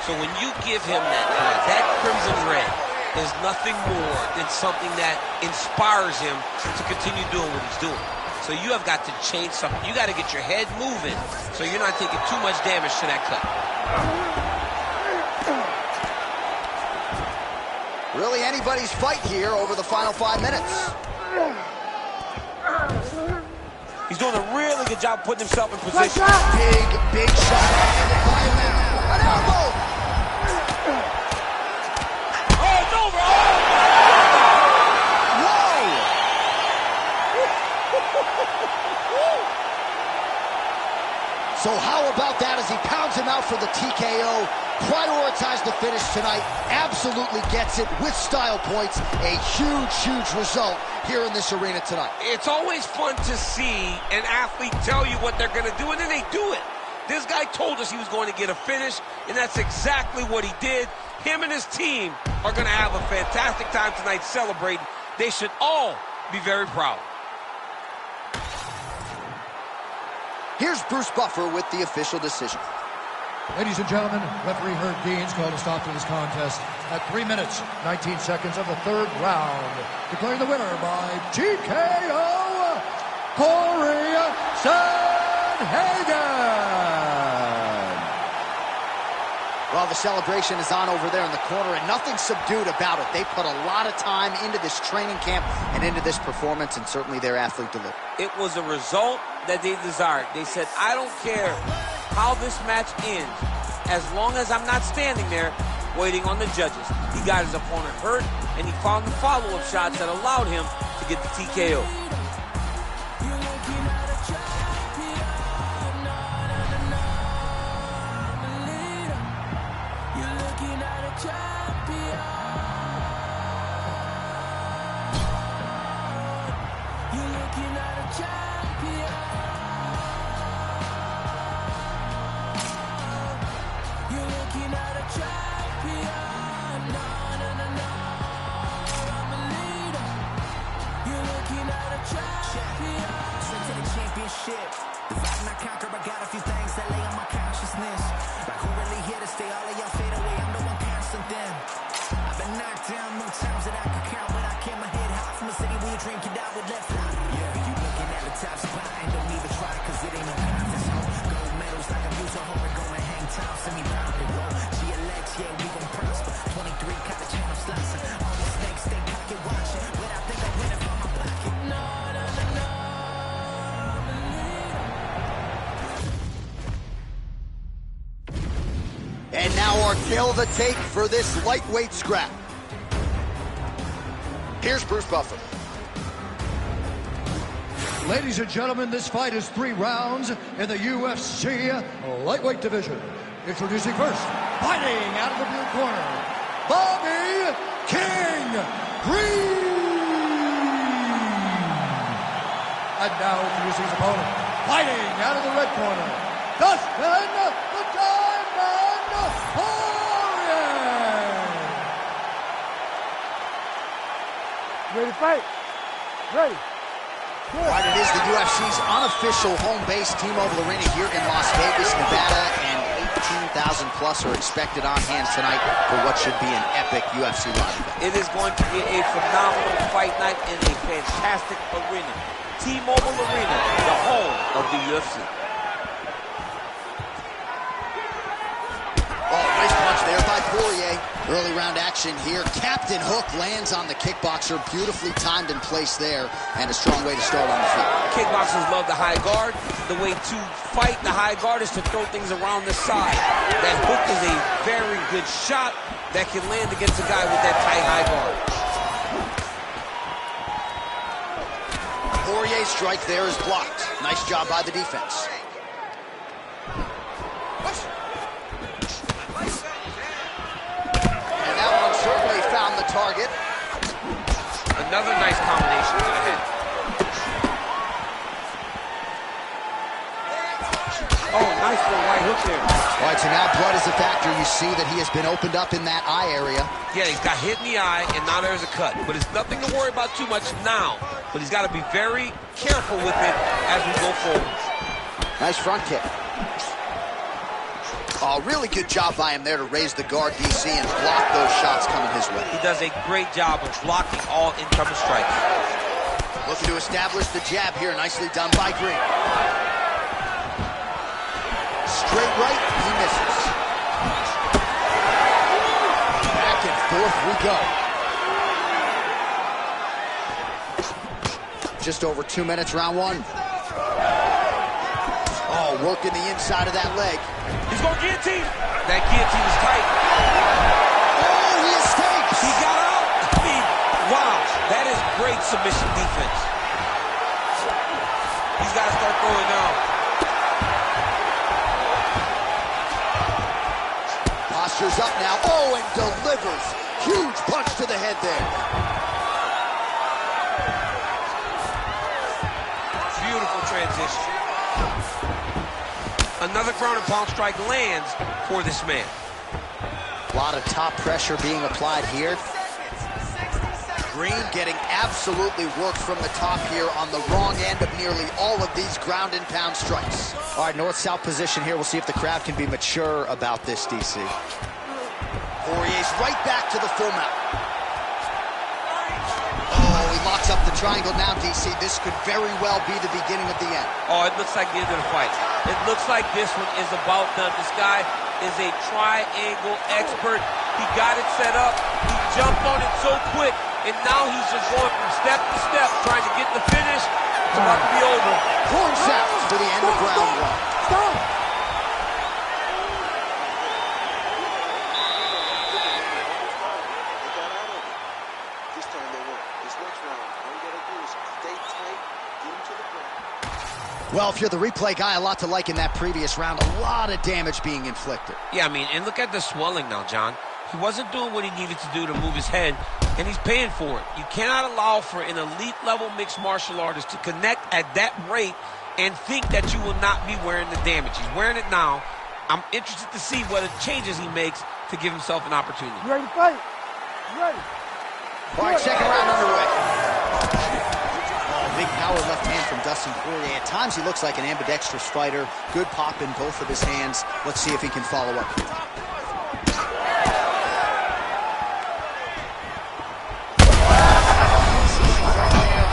So when you give him that crimson red is nothing more than something that inspires him to continue doing what he's doing. So you have got to change something. You got to get your head moving so you're not taking too much damage to that cut.
Really anybody's fight here over the final 5 minutes.
He's doing a really good job putting himself in position.
Big shot. An elbow.
Oh, it's over.
Whoa. out for the TKO. Prioritized the finish tonight. Absolutely gets it with style points. A huge, huge result here in this arena tonight.
It's always fun to see an athlete tell you what they're going to do, and then they do it. This guy told us he was going to get a finish, and that's exactly what he did. Him and his team are going to have a fantastic time tonight celebrating. They should all be very proud.
Here's Bruce Buffer with the official decision.
Ladies and gentlemen, referee Herb Dean's called a stop to this contest at 3 minutes, 19 seconds of the third round. Declaring the winner by TKO, Corey Sandhagen.
Well, the celebration is on over there in the corner, and nothing subdued about it. They put a lot of time into this training camp and into this performance, and certainly their athlete delivered.
It was a result that they desired. They said, I don't care how this match ends, as long as I'm not standing there waiting on the judges. He got his opponent hurt, and he found the follow-up shots that allowed him to get the TKO.
Divide and I conquer, I got a few things that lay on my consciousness. Like who really here to stay? All of y'all fade away, I'm the one constant then. I've been knocked down more times than I could count, but I kept my head high from a city where you drink it out with left eye. Yeah, you looking at the top spot and don't even try, cause it ain't no contest, ho. Gold medals like I'm used to home and going hang time, send me round the road. GLX, yeah, we gon' prosper. 23 college channel slots, all these snakes, they pocket watching, but I think I'm winning from my pocket. No.
And now our tale of the tape for this lightweight scrap. Here's Bruce Buffer.
Ladies and gentlemen, this fight is 3 rounds in the UFC lightweight division. Introducing first, fighting out of the blue corner, Bobby King Green. And now introducing his opponent, fighting out of the red corner, Dustin the Diamond Poirier.
Ready to fight? Ready.
All right, it is the UFC's unofficial home base, T-Mobile Arena here in Las Vegas, Nevada, and 18,000 plus are expected on hand tonight for what should be an epic UFC live event.
It is going to be a phenomenal fight night in a fantastic arena. T-Mobile Arena, the home of the UFC.
Oh, nice punch there by Poirier. Early round action here. Captain Hook lands on the kickboxer. Beautifully timed and placed there, and a strong way to start on the feet.
Kickboxers love the high guard. The way to fight the high guard is to throw things around the side. That hook is a very good shot that can land against a guy with that tight high guard.
Poirier's strike there is blocked. Nice job by the defense. Certainly found the target.
Another nice combination to the head. Oh, nice little right hook there.
All right, so now blood is a factor. You see that he has been opened up in that eye area.
Yeah, he's got hit in the eye, and now there's a cut. But it's nothing to worry about too much now. But he's got to be very careful with it as we go forward.
Nice front kick. Oh, really good job by him there to raise the guard, DC, and block those shots coming his way.
He does a great job of blocking all incoming strikes.
Looking to establish the jab here. Nicely done by Green. Straight right, he misses. Back and forth we go. Just over 2 minutes, round one. Oh, working the inside of that leg.
He's going to guillotine. That guillotine is tight.
Oh, he escapes.
He got out. I mean, wow. That is great submission defense. He's got to start throwing now.
Gestures up now. Oh, and delivers. Huge punch to the head there.
Beautiful transition. Another ground and pound strike lands for this man.
A lot of top pressure being applied here. Green getting absolutely worked from the top here on the wrong end of nearly all of these ground and pound strikes. All right, north-south position here. We'll see if the crowd can be mature about this, DC. Poirier's right back to the full mount. Oh, he locks up the triangle now, DC. This could very well be the beginning of the end.
Oh, it looks like the end of the fight. It looks like this one is about done. This guy is a triangle expert. He got it set up. He jumped on it so quick, and now he's just going from step to step, trying to get the finish. It's about to be over.
Horn sounds for the end of round one.
Stop!
Well, if you're the replay guy, a lot to like in that previous round. A lot of damage being inflicted.
Yeah, I mean, and look at the swelling now, John. He wasn't doing what he needed to do to move his head, and he's paying for it. You cannot allow for an elite-level mixed martial artist to connect at that rate and think that you will not be wearing the damage. He's wearing it now. I'm interested to see what changes he makes to give himself an opportunity.
You ready to fight? You ready?
All right, second round underway. Big power left hand from Dustin Poirier. At times he looks like an ambidextrous fighter. Good pop in both of his hands. Let's see if he can follow up.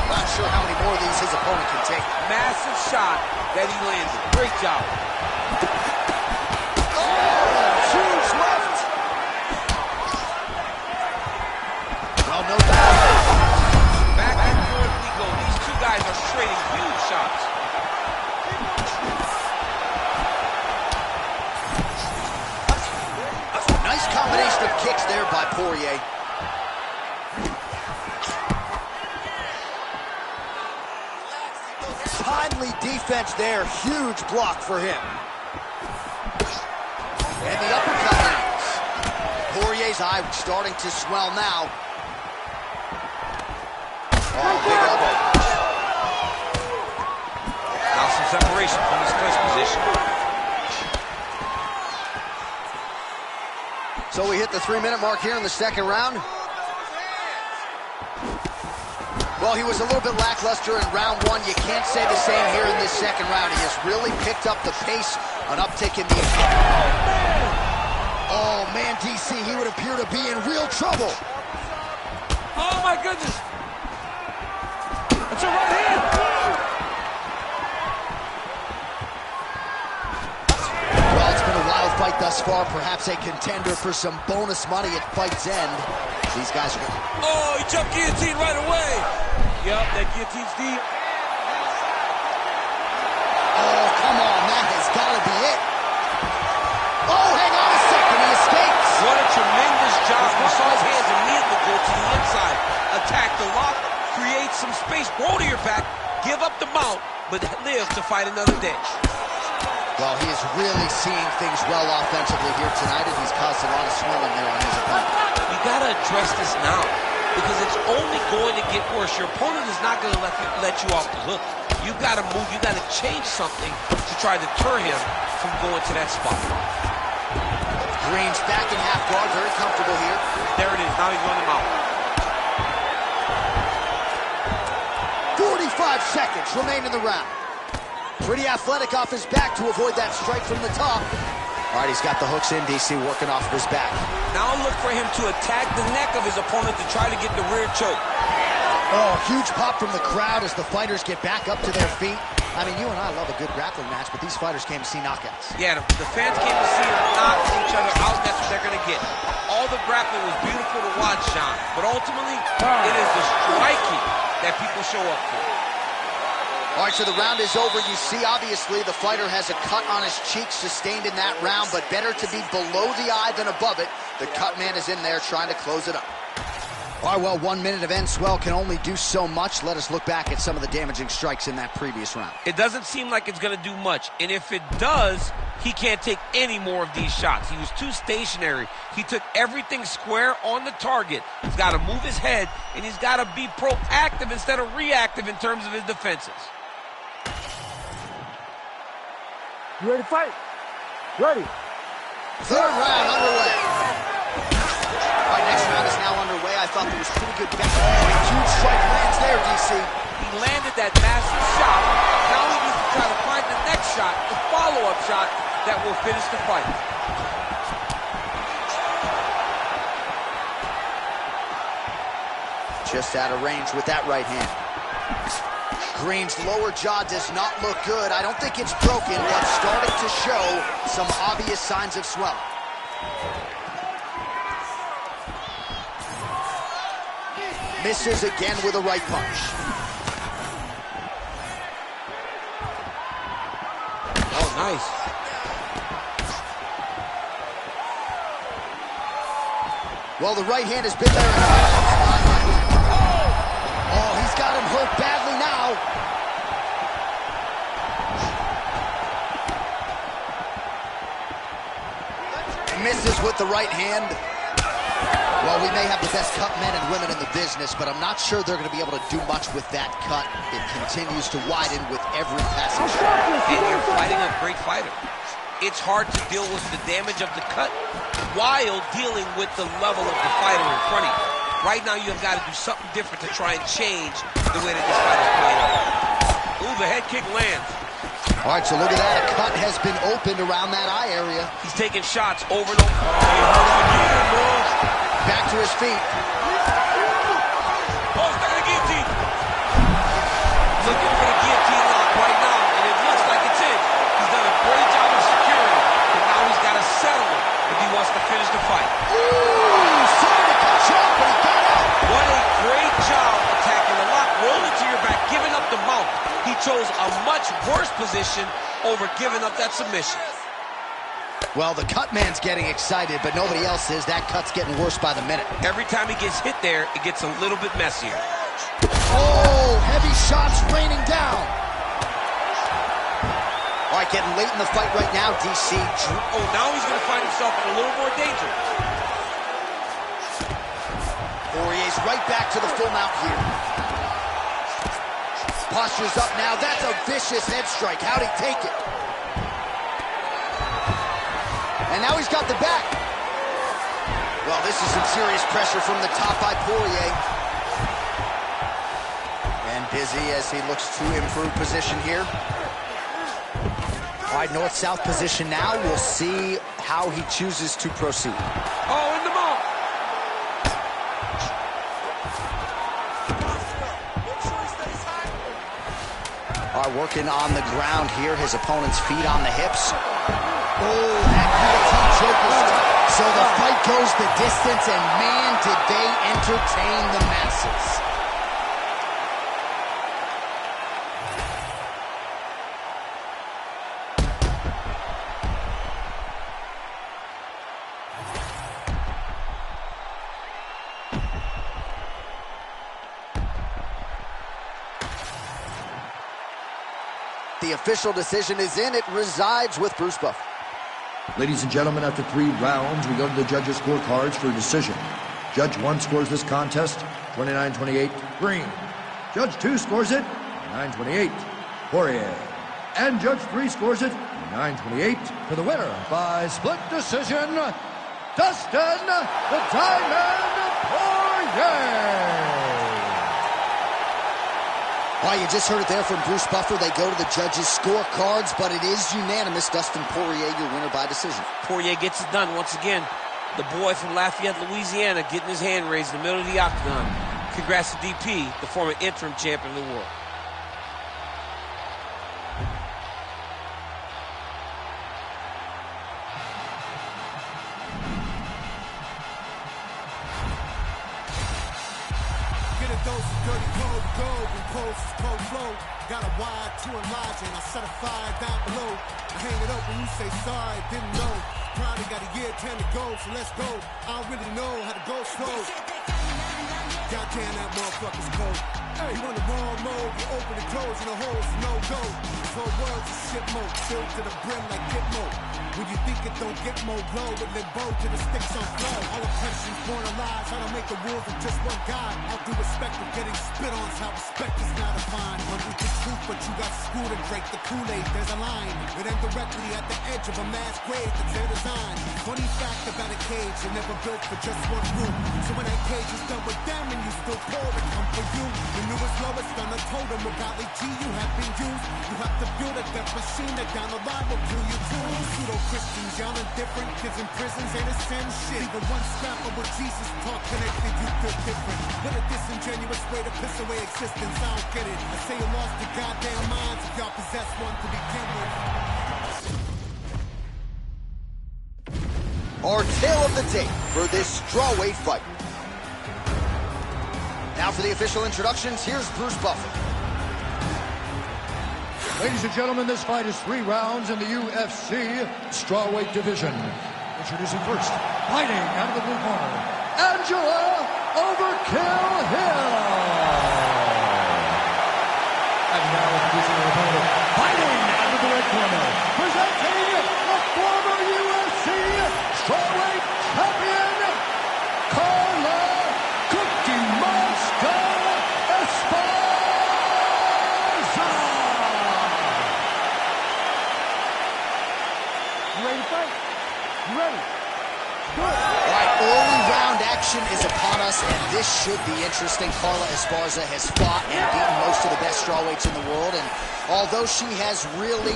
Not sure how many more of these his opponent can take.
Massive shot that he landed. Great job.
Oh, huge left. Well, no doubt.
Back and forth we go. These two guys are trading huge shots.
Nice combination of kicks there by Poirier. Timely defense there. Huge block for him. And the uppercut lands. Poirier's eye starting to swell now. Oh, big elbow.
Now some separation from his clinch position.
So we hit the 3-minute mark here in the second round. Well, he was a little bit lackluster in round one. You can't say the same here in this second round. He has really picked up the pace, an uptick in the... Oh, man, DC, he would appear to be in real trouble.
Oh, my goodness. That's a right hand.
Well, it's been a wild fight thus far. Perhaps a contender for some bonus money at fight's end. These guys are...
Oh, he jumped guillotine right away. Yup, that guillotine's deep.
Oh, come on, that has got to be it. Oh, hang on a second, he escapes.
What a tremendous job. We saw his hands immediately go to the inside. Attack the lock, create some space, roll to your back, give up the mount, but live to fight another day.
Well, he is really seeing things well offensively here tonight, and he's caused a lot of swelling there on his opponent.
You got to address this now, because it's only going to get worse. Your opponent is not going to let you off the hook. You got to move. You got to change something to try to deter him from going to that spot.
Green's back in half guard, very comfortable here.
There it is. Now he's running him out.
45 seconds remain in the round. Pretty athletic off his back to avoid that strike from the top. All right, he's got the hooks in, DC, working off of his back.
Now look for him to attack the neck of his opponent to try to get the rear choke.
Oh, huge pop from the crowd as the fighters get back up to their feet. I mean, you and I love a good grappling match, but these fighters came to see knockouts.
Yeah, the fans came to see them knock each other out. That's what they're going to get. All the grappling was beautiful to watch, John, but ultimately, it is the striking that people show up for.
All right, so the round is over. You see, obviously, the fighter has a cut on his cheek sustained in that round, but better to be below the eye than above it. The cut man is in there trying to close it up. All right, well, 1 minute of end swell can only do so much. Let us look back at some of the damaging strikes in that previous round.
It doesn't seem like it's going to do much. And if it does, he can't take any more of these shots. He was too stationary. He took everything square on the target. He's got to move his head, and he's got to be proactive instead of reactive in terms of his defenses.
You ready to fight? Ready.
Third round underway. All right, next round is now underway. I thought there was pretty good bench. Huge strike lands there, DC.
He landed that massive shot. Now he needs to try to find the next shot, the follow-up shot that will finish the fight.
Just out of range with that right hand. Green's lower jaw does not look good. I don't think it's broken, but starting to show some obvious signs of swelling. Misses again with a right punch.
Oh, nice.
Well, the right hand has been there. Oh, he's got him hurt badly now. Misses with the right hand. Well, we may have the best cut men and women in the business, but I'm not sure they're going to be able to do much with that cut. It continues to widen with every passing shot.
And you're fighting a great fighter. It's hard to deal with the damage of the cut while dealing with the level of the fighter in front of you. Right now, you've got to do something different to try and change the way that this fight is playing out. Ooh, the head kick lands.
All right, so look at that. A cut has been opened around that eye area.
He's taking shots over and over. Oh, he hurt him again, bro.
Back to his feet.
Oh, he's got the guillotine. Looking for the guillotine lock right now, and it looks like it's in. He's done a great job of securing it, but now he's got to settle it if he wants to finish the fight.
Ooh, sorry to cut you off, but he got out.
What a great job attacking the lock, rolling to your back, giving up the mount. He chose a much worse position over giving up that submission.
Well, the cut man's getting excited, but nobody else is. That cut's getting worse by the minute.
Every time he gets hit there, it gets a little bit messier.
Oh, heavy shots raining down. All right, getting late in the fight right now, DC.
Oh, now he's going to find himself in a little more danger.
Poirier's right back to the full mount here. Posture's up now. That's a vicious head strike. How'd he take it? And now he's got the back. Well, this is some serious pressure from the top by Poirier. And busy as he looks to improve position here. All right, north-south position now. We'll see how he chooses to proceed.
Oh, in the mount.
All right, working on the ground here. His opponent's feet on the hips. Oh, that guillotine choke is tough. So the fight goes the distance, and man, did they entertain the masses. The official decision is in. It resides with Bruce Buffer.
Ladies and gentlemen, after 3 rounds, we go to the judges' scorecards for a decision. Judge 1 scores this contest, 29-28, Green. Judge 2 scores it, 9-28, Poirier. And Judge 3 scores it, 9-28.
For the winner by split decision, Dustin the Diamond Poirier.
Well, you just heard it there from Bruce Buffer. They go to the judges' scorecards, but it is unanimous. Dustin Poirier, your winner by decision.
Poirier gets it done once again. The boy from Lafayette, Louisiana, getting his hand raised in the middle of the octagon. Congrats to DP, the former interim champion of the world.
Get a dose of dirty cold gold and cold flow. Got a wire to enlarge and I set a fire down below. I hang it up when you say sorry, didn't know. Probably got a year 10 to go, so let's go. I don't really know how to go slow. Goddamn, that motherfucker's cold. Hey, you in the wrong mode, you open and close and the hole's no-go. This whole world's a shit mode, filled to the brim like Gitmo. When you think it don't get more glow, it let bow to the sticks on flow. All oppression's born of lies, I don't make the rules of just one God. All due respect of getting spit on, how respect is not defined. Hungry for truth, but you got screwed and drank the Kool-Aid. There's a line, it ends directly at the edge of a mass grave that's their design. Funny fact about a cage, you're never built for just one room. So when that cage is done with them and you still pour it, come for you. The newest lowest on the totem, with golly G, you have been used. You have to build a death machine that down the line will kill you too. Pseudo-Christians, y'all indifferent, kids in prisons ain't a sin shit. Even one scrap of what Jesus taught connected, you feel different. What a disingenuous way to piss away existence, I don't get it. I say you lost your goddamn minds if y'all possess one to begin with.
Our tale of the tape for this strawweight fight. Now for the official introductions, here's Bruce Buffer.
Ladies and gentlemen, this fight is 3 rounds in the UFC strawweight division. Introducing first, fighting out of the blue corner, Angela Overkill Hill. And now introducing her opponent, fighting out of the red corner, presenting the former UFC strawweight champion, Carla Cookie Monster Esparza.
You ready to fight? You ready? Good.
All right, early round action is upon us, and this should be interesting. Carla Esparza has fought and beaten most of the best strawweights in the world, and although she has really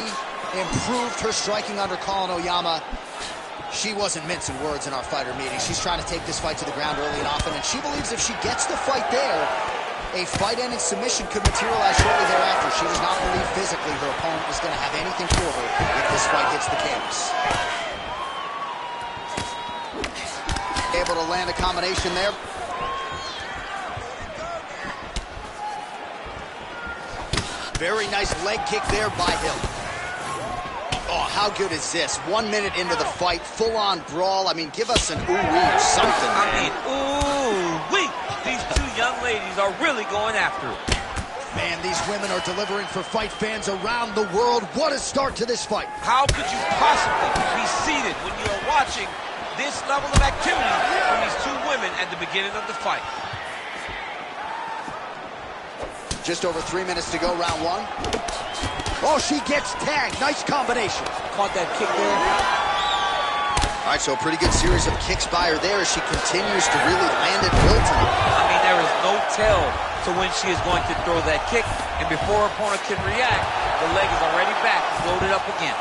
improved her striking under Colin Oyama, she wasn't mincing words in our fighter meeting. She's trying to take this fight to the ground early and often, and she believes if she gets the fight there, a fight-ending submission could materialize shortly thereafter. She does not believe physically her opponent is going to have anything for her if this fight hits the canvas. Able to land a combination there. Very nice leg kick there by Hill. Oh, how good is this? 1 minute into the fight, full-on brawl. I mean, give us an ooh-wee or something.
I mean, ooh-wee. These two young ladies are really going after it.
Man, these women are delivering for fight fans around the world. What a start to this fight.
How could you possibly be seated when you are watching this level of activity from these two women at the beginning of the fight?
Just over 3 minutes to go, round 1. Oh, she gets tagged. Nice combination.
Caught that kick there.
All right, so a pretty good series of kicks by her there as she continues to really land at will tonight.
I mean, there is no tell to when she is going to throw that kick, and before her opponent can react, the leg is already back, loaded up again.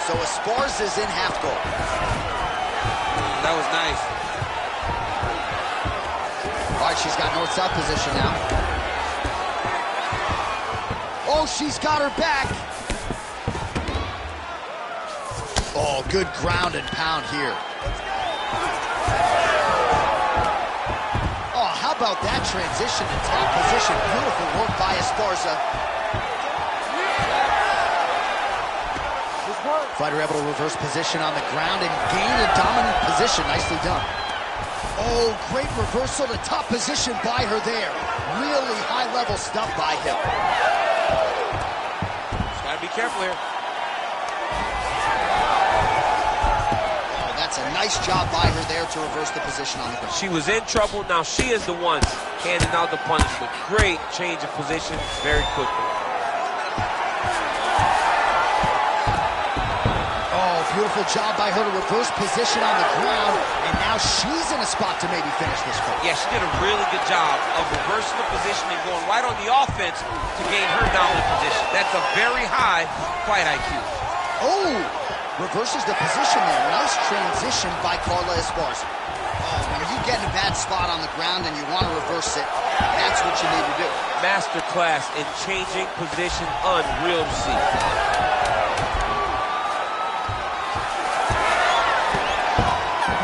So Esparza's in half guard.
That was nice.
All right, she's got north-south position now. Oh, she's got her back. Oh, good ground and pound here. Oh, how about that transition to top position? Beautiful work by Esparza. Fighter able to reverse position on the ground and gain a dominant position. Nicely done. Oh, great reversal to top position by her there. Really high-level stuff by him.
Just gotta be careful here.
Oh, that's a nice job by her there to reverse the position on the ground.
She was in trouble. Now she is the one handing out the punishment. Great change of position very quickly.
Beautiful job by her to reverse position on the ground, and now she's in a spot to maybe finish this fight.
Yeah, she did a really good job of reversing the position and going right on the offense to gain her dominant position. That's a very high fight IQ.
Oh, reverses the position there. Nice transition by Carla Esparza. Oh, when you get in a bad spot on the ground and you want to reverse it, that's what you need to do.
Masterclass in changing position, unreal to see.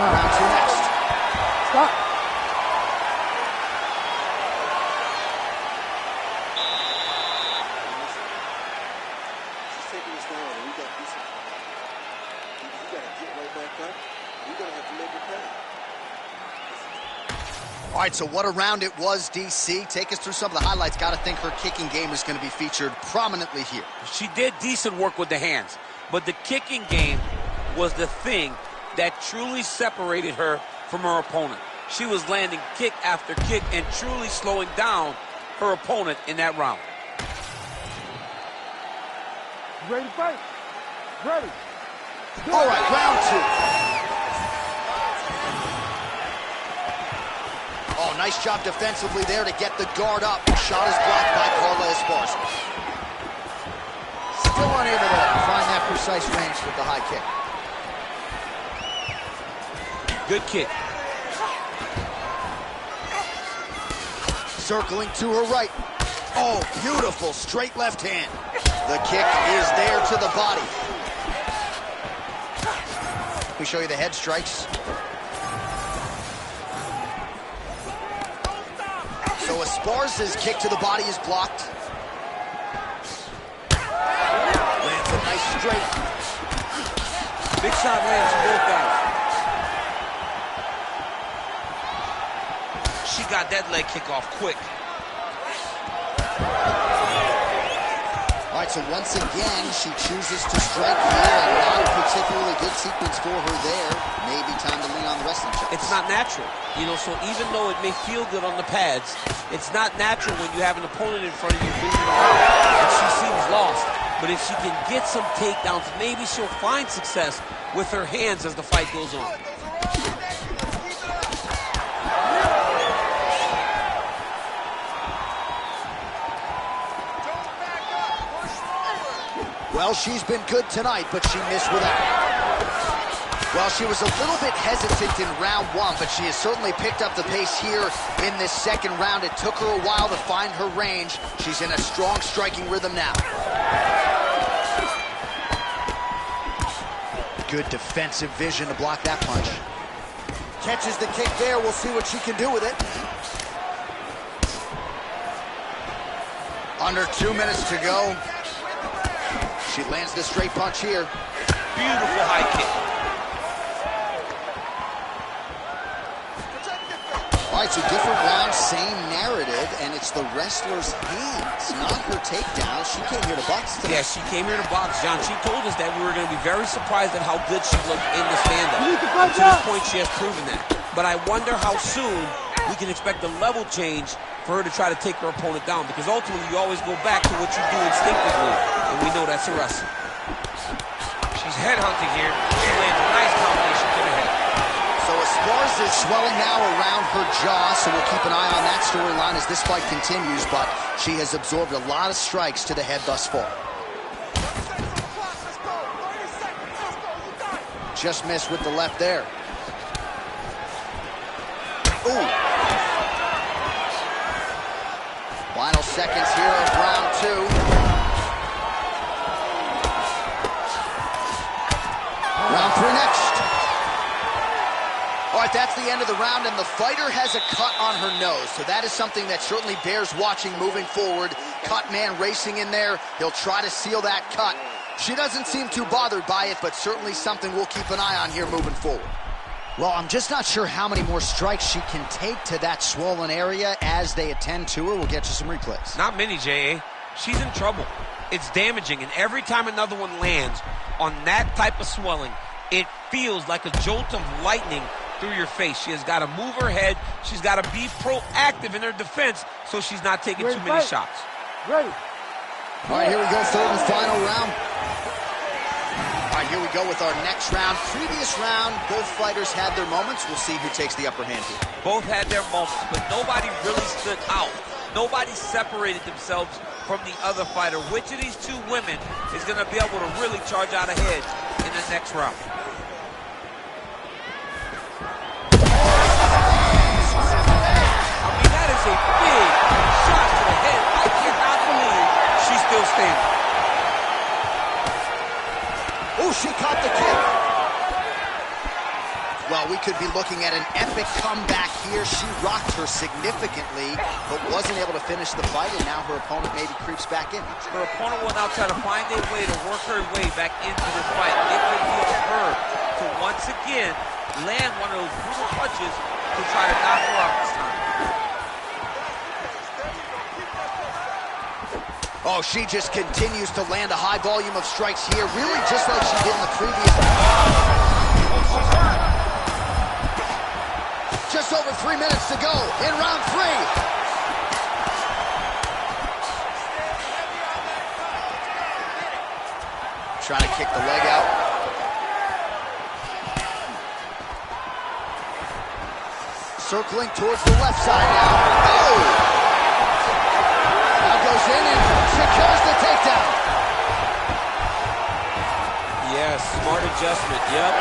Round 2 next.
Stop.
She's taking us down, and we got to do something. You got to get right back up. We're going to have to make her pay.
All right, so what a round it was, DC. Take us through some of the highlights. Got to think her kicking game is going to be featured prominently here.
She did decent work with the hands, but the kicking game was the thing that truly separated her from her opponent. She was landing kick after kick and truly slowing down her opponent in that round.
Ready to fight? Ready.
All right, round 2. Oh, nice job defensively there to get the guard up. Shot is blocked by Carla Esparza. Still unable to find that precise range with the high kick.
Good kick.
Circling to her right. Oh, beautiful straight left hand. The kick is there to the body. Let me show you the head strikes. So Esparza's kick to the body is blocked. Lands a nice straight.
Big shot lands from both guys. She got that leg kick off quick.
All right, so once again, she chooses to strike here. Not a particularly good sequence for her there. Maybe time to lean on the wrestling shots.
It's not natural. You know, so even though it may feel good on the pads, it's not natural when you have an opponent in front of you moving around and she seems lost. But if she can get some takedowns, maybe she'll find success with her hands as the fight goes on.
Well, she's been good tonight, but she missed with that. Well, she was a little bit hesitant in round 1, but she has certainly picked up the pace here in this second round. It took her a while to find her range. She's in a strong striking rhythm now. Good defensive vision to block that punch. Catches the kick there. We'll see what she can do with it. Under 2 minutes to go. She lands the straight punch here.
Beautiful high kick.
All right, so different round, same narrative, and it's the wrestler's hands, not her takedown. She came here to box today.
Yeah, she came here to box, John. She told us that we were going to be very surprised at how good she looked in the stand-up. To this point, she has proven that. But I wonder how soon we can expect a level change for her to try to take her opponent down, because ultimately you always go back to what you do instinctively, and we know that's a wrestling. She's headhunting here. She lands a nice combination to the head.
So Esparza is swelling now around her jaw, so we'll keep an eye on that storyline as this fight continues, but she has absorbed a lot of strikes to the head thus far. Just missed with the left there. Ooh. Final seconds here of round 2. Round 3 next. All right, that's the end of the round, and the fighter has a cut on her nose, so that is something that certainly bears watching moving forward. Cut man racing in there. He'll try to seal that cut. She doesn't seem too bothered by it, but certainly something we'll keep an eye on here moving forward. Well, I'm just not sure how many more strikes she can take to that swollen area as they attend to her. We'll get you some replays.
Not many, J.A. She's in trouble. It's damaging, and every time another one lands on that type of swelling, it feels like a jolt of lightning through your face. She has got to move her head. She's got to be proactive in her defense so she's not taking too many shots.
Ready.
All right, here we go, third and final round. All right, here we go with our next round. Previous round, both fighters had their moments. We'll see who takes the upper hand here.
Both had their moments, but nobody really stood out. Nobody separated themselves from the other fighter. Which of these two women is going to be able to really charge out ahead in the next round? I mean, that is a big shot to the head. I cannot believe she's still standing.
Oh, she caught the kick. Well, we could be looking at an epic comeback here. She rocked her significantly, but wasn't able to finish the fight, and now her opponent maybe creeps back in.
Her opponent will now try to find a way to work her way back into this fight. It will be on her to once again land one of those brutal punches to try to knock her out this time.
Oh, she just continues to land a high volume of strikes here, really just like she did in the previous. Just over 3 minutes to go in round 3. Trying to kick the leg out. Circling towards the left side now. Oh! Now goes in and secures the takedown.
Yes, smart adjustment, yep.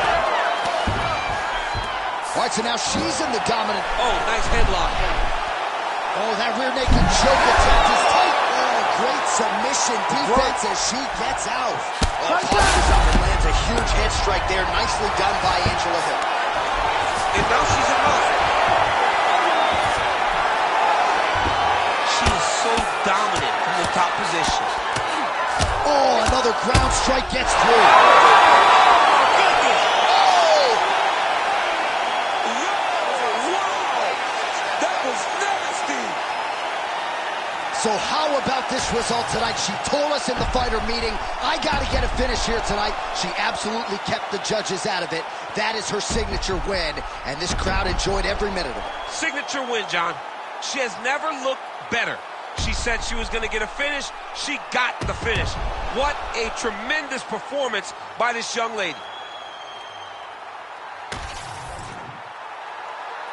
All right, so now she's in the dominant.
Oh, nice headlock.
Oh, that rear naked choke attempt is tight. Oh, great submission defense as she gets out. Oh, tosses up and lands a huge head strike there. Nicely done by Angela Hill.
And now she's in mount. She is so dominant from the top position.
Oh, another ground strike gets through. So how about this result tonight? She told us in the fighter meeting, I got to get a finish here tonight. She absolutely kept the judges out of it. That is her signature win, and this crowd enjoyed every minute of it.
Signature win, John. She has never looked better. She said she was going to get a finish. She got the finish. What a tremendous performance by this young lady.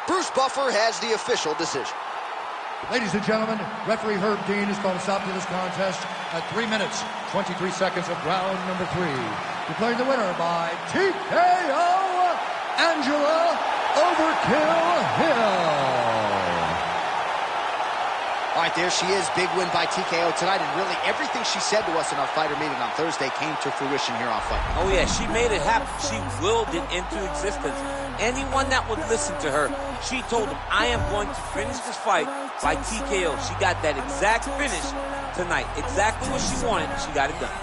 Bruce Buffer has the official decision.
Ladies and gentlemen, referee Herb Dean has called a stop to this contest at 3 minutes, 23 seconds of round number 3. Declaring the winner by TKO, Angela Overkill Hill.
All right, there she is. Big win by TKO tonight, and really everything she said to us in our fighter meeting on Thursday came to fruition here on Fight.
Oh, yeah, she made it happen. She willed it into existence. Anyone that would listen to her, she told them, I am going to finish this fight by TKO. She got that exact finish tonight. Exactly what she wanted. She got it done.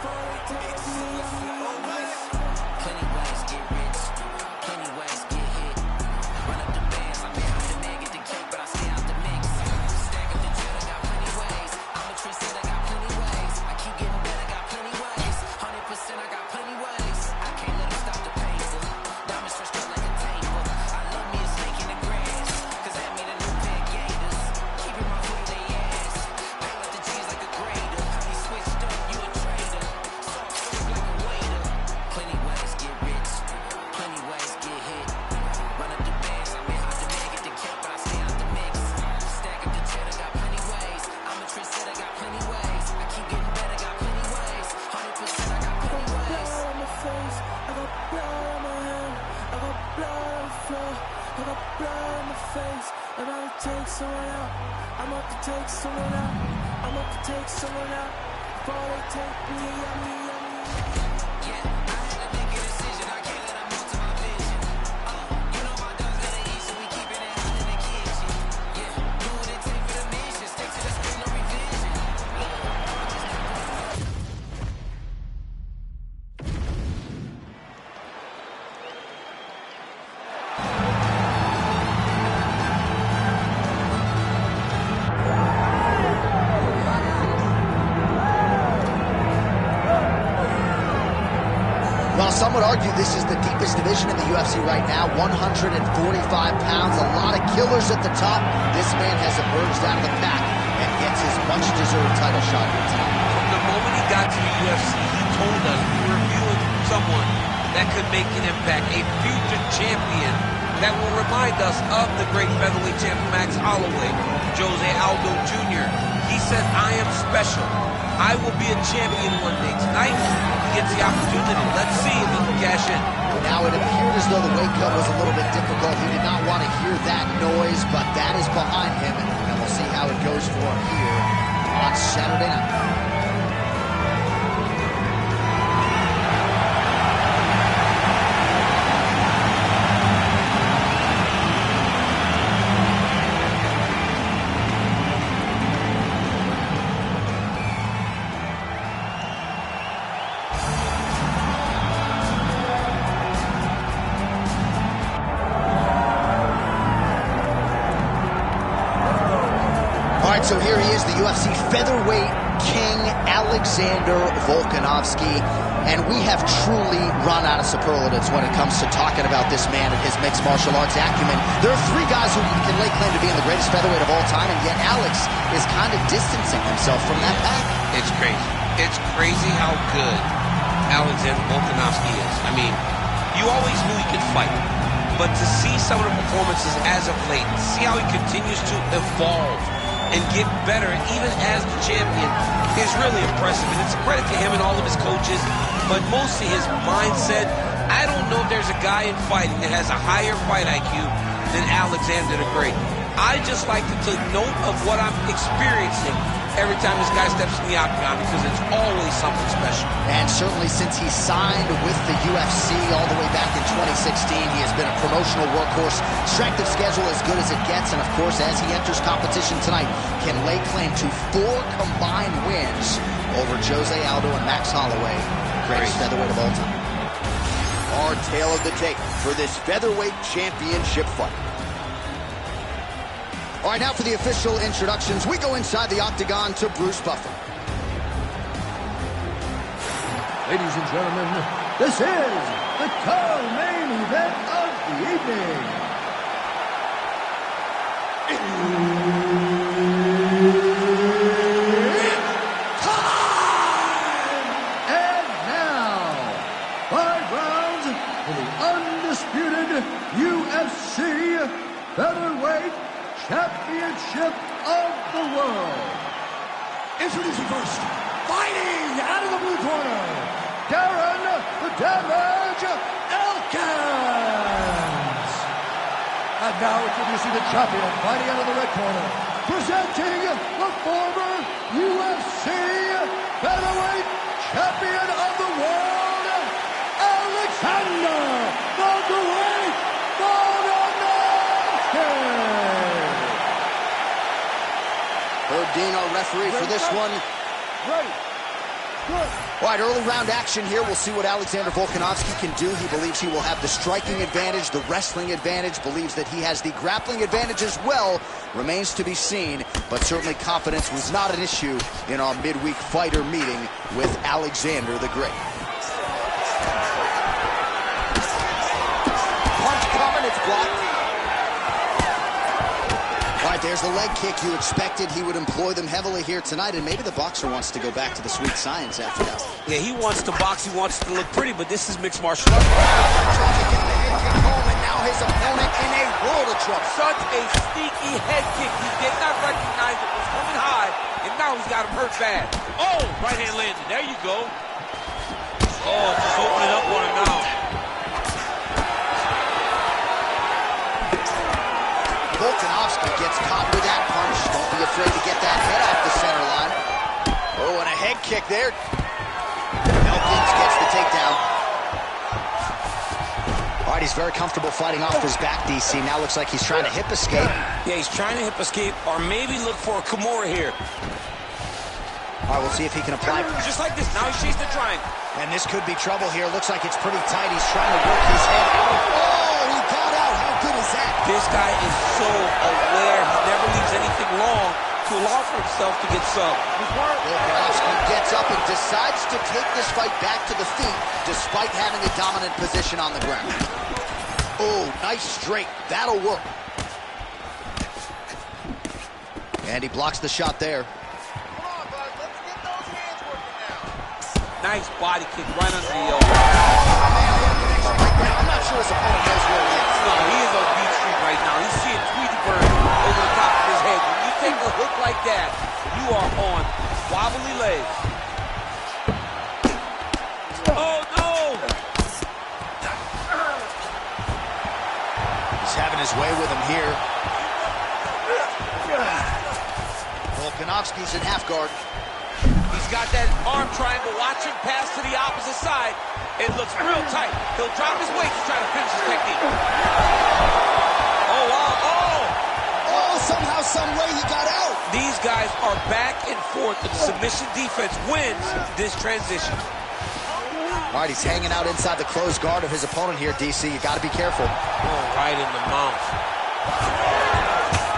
Some would argue this is the deepest division in the UFC right now, 145 pounds, a lot of killers at the top. This man has emerged out of the pack and gets his much-deserved title shot here tonight.
From the moment he got to the UFC, he told us we were viewing someone that could make an impact, a future champion that will remind us of the great featherweight champion Max Holloway, Jose Aldo Jr. He said, I am special. I will be a champion one day. Tonight, he gets the opportunity. Let's see if he can cash in.
Now, it appeared as though the weight cut was a little bit difficult. He did not want to hear that noise, but that is behind him, and we'll see how it goes for him here on Saturday night. So here he is, the UFC featherweight King Alexander Volkanovski. And we have truly run out of superlatives when it comes to talking about this man and his mixed martial arts acumen. There are three guys who can lay claim to being the greatest featherweight of all time, and yet Alex is kind of distancing himself from that pack.
It's crazy. It's crazy how good Alexander Volkanovski is. I mean, you always knew he could fight, but to see some of the performances as of late, see how he continues to evolve and get better even as the champion is really impressive. And it's a credit to him and all of his coaches, but mostly his mindset. I don't know if there's a guy in fighting that has a higher fight IQ than Alexander the Great. I just like to take note of what I'm experiencing every time this guy steps in the octagon, because it's always something special.
And certainly since he signed with the UFC all the way back in 2016, he has been a promotional workhorse. Strength of schedule as good as it gets, and of course, as he enters competition tonight, can lay claim to 4 combined wins over Jose Aldo and Max Holloway, greatest featherweight of all time. Our tale of the tape for this featherweight championship fight. All right, now for the official introductions. We go inside the octagon to Bruce Buffer.
Ladies and gentlemen, this is the co-main event of the evening. It's time! And now, 5 rounds for the undisputed UFC featherweight championship of the world. Introducing first, fighting out of the blue corner, Darren the Damage Elkins. And now introducing the champion, fighting out of the red corner, presenting the former UFC featherweight champion of the world, Alexander the Great Volkanovski.
Herb Dean, our referee for this one.
Ready. Good.
All right, early round action here. We'll see what Alexander Volkanovski can do. He believes he will have the striking advantage, the wrestling advantage, believes that he has the grappling advantage as well. Remains to be seen, but certainly confidence was not an issue in our midweek fighter meeting with Alexander the Great. Punch coming, it's blocked. All right, there's the leg kick. You expected he would employ them heavily here tonight, and maybe the boxer wants to go back to the sweet science after that.
Yeah, he wants to box, he wants to look pretty, but this is mixed martial arts.
Trying to get the head kick home, and now his opponent in a world of trouble.
Such a sneaky head kick. He did not recognize it was coming high, and now he's got him hurt bad. Oh, right hand landed. There you go. Oh, just opening up on him now.
Volkanovski gets caught with that punch. Don't be afraid to get that head off the center line. Oh, and a head kick there. Elkins gets the takedown. All right, he's very comfortable fighting off his back, DC. Now looks like he's trying to hip escape.
Yeah, he's trying to hip escape, or maybe look for a Kimura here.
All right, we'll see if he can apply.
Just like this. Now he's chasing the triangle.
And this could be trouble here. Looks like it's pretty tight. He's trying to work his head out. Oh, he got out. How good is that?
This guy is so aware. He never leaves anything wrong to allow for himself to get subbed.
Volkanovski gets up and decides to take this fight back to the feet despite having a dominant position on the ground. Oh, nice straight. That'll work. And he blocks the shot there.
Nice body kick right under the elbow.
I'm not sure his opponent knows where he is.
No, he is on Beach Street right now. He's seeing Tweety Bird over the top of his head. When you take a hook like that, you are on wobbly legs. Oh, no!
He's having his way with him here. Volkanovski's in half guard.
He's got that arm triangle. Watch him pass to the opposite side. It looks real tight. He'll drop his weight to try to finish his technique. Oh, wow.
Oh, somehow, some way he got out.
These guys are back and forth. The submission defense wins this transition.
All right, he's hanging out inside the closed guard of his opponent here, DC. You got to be careful.
Oh, right in the mouth.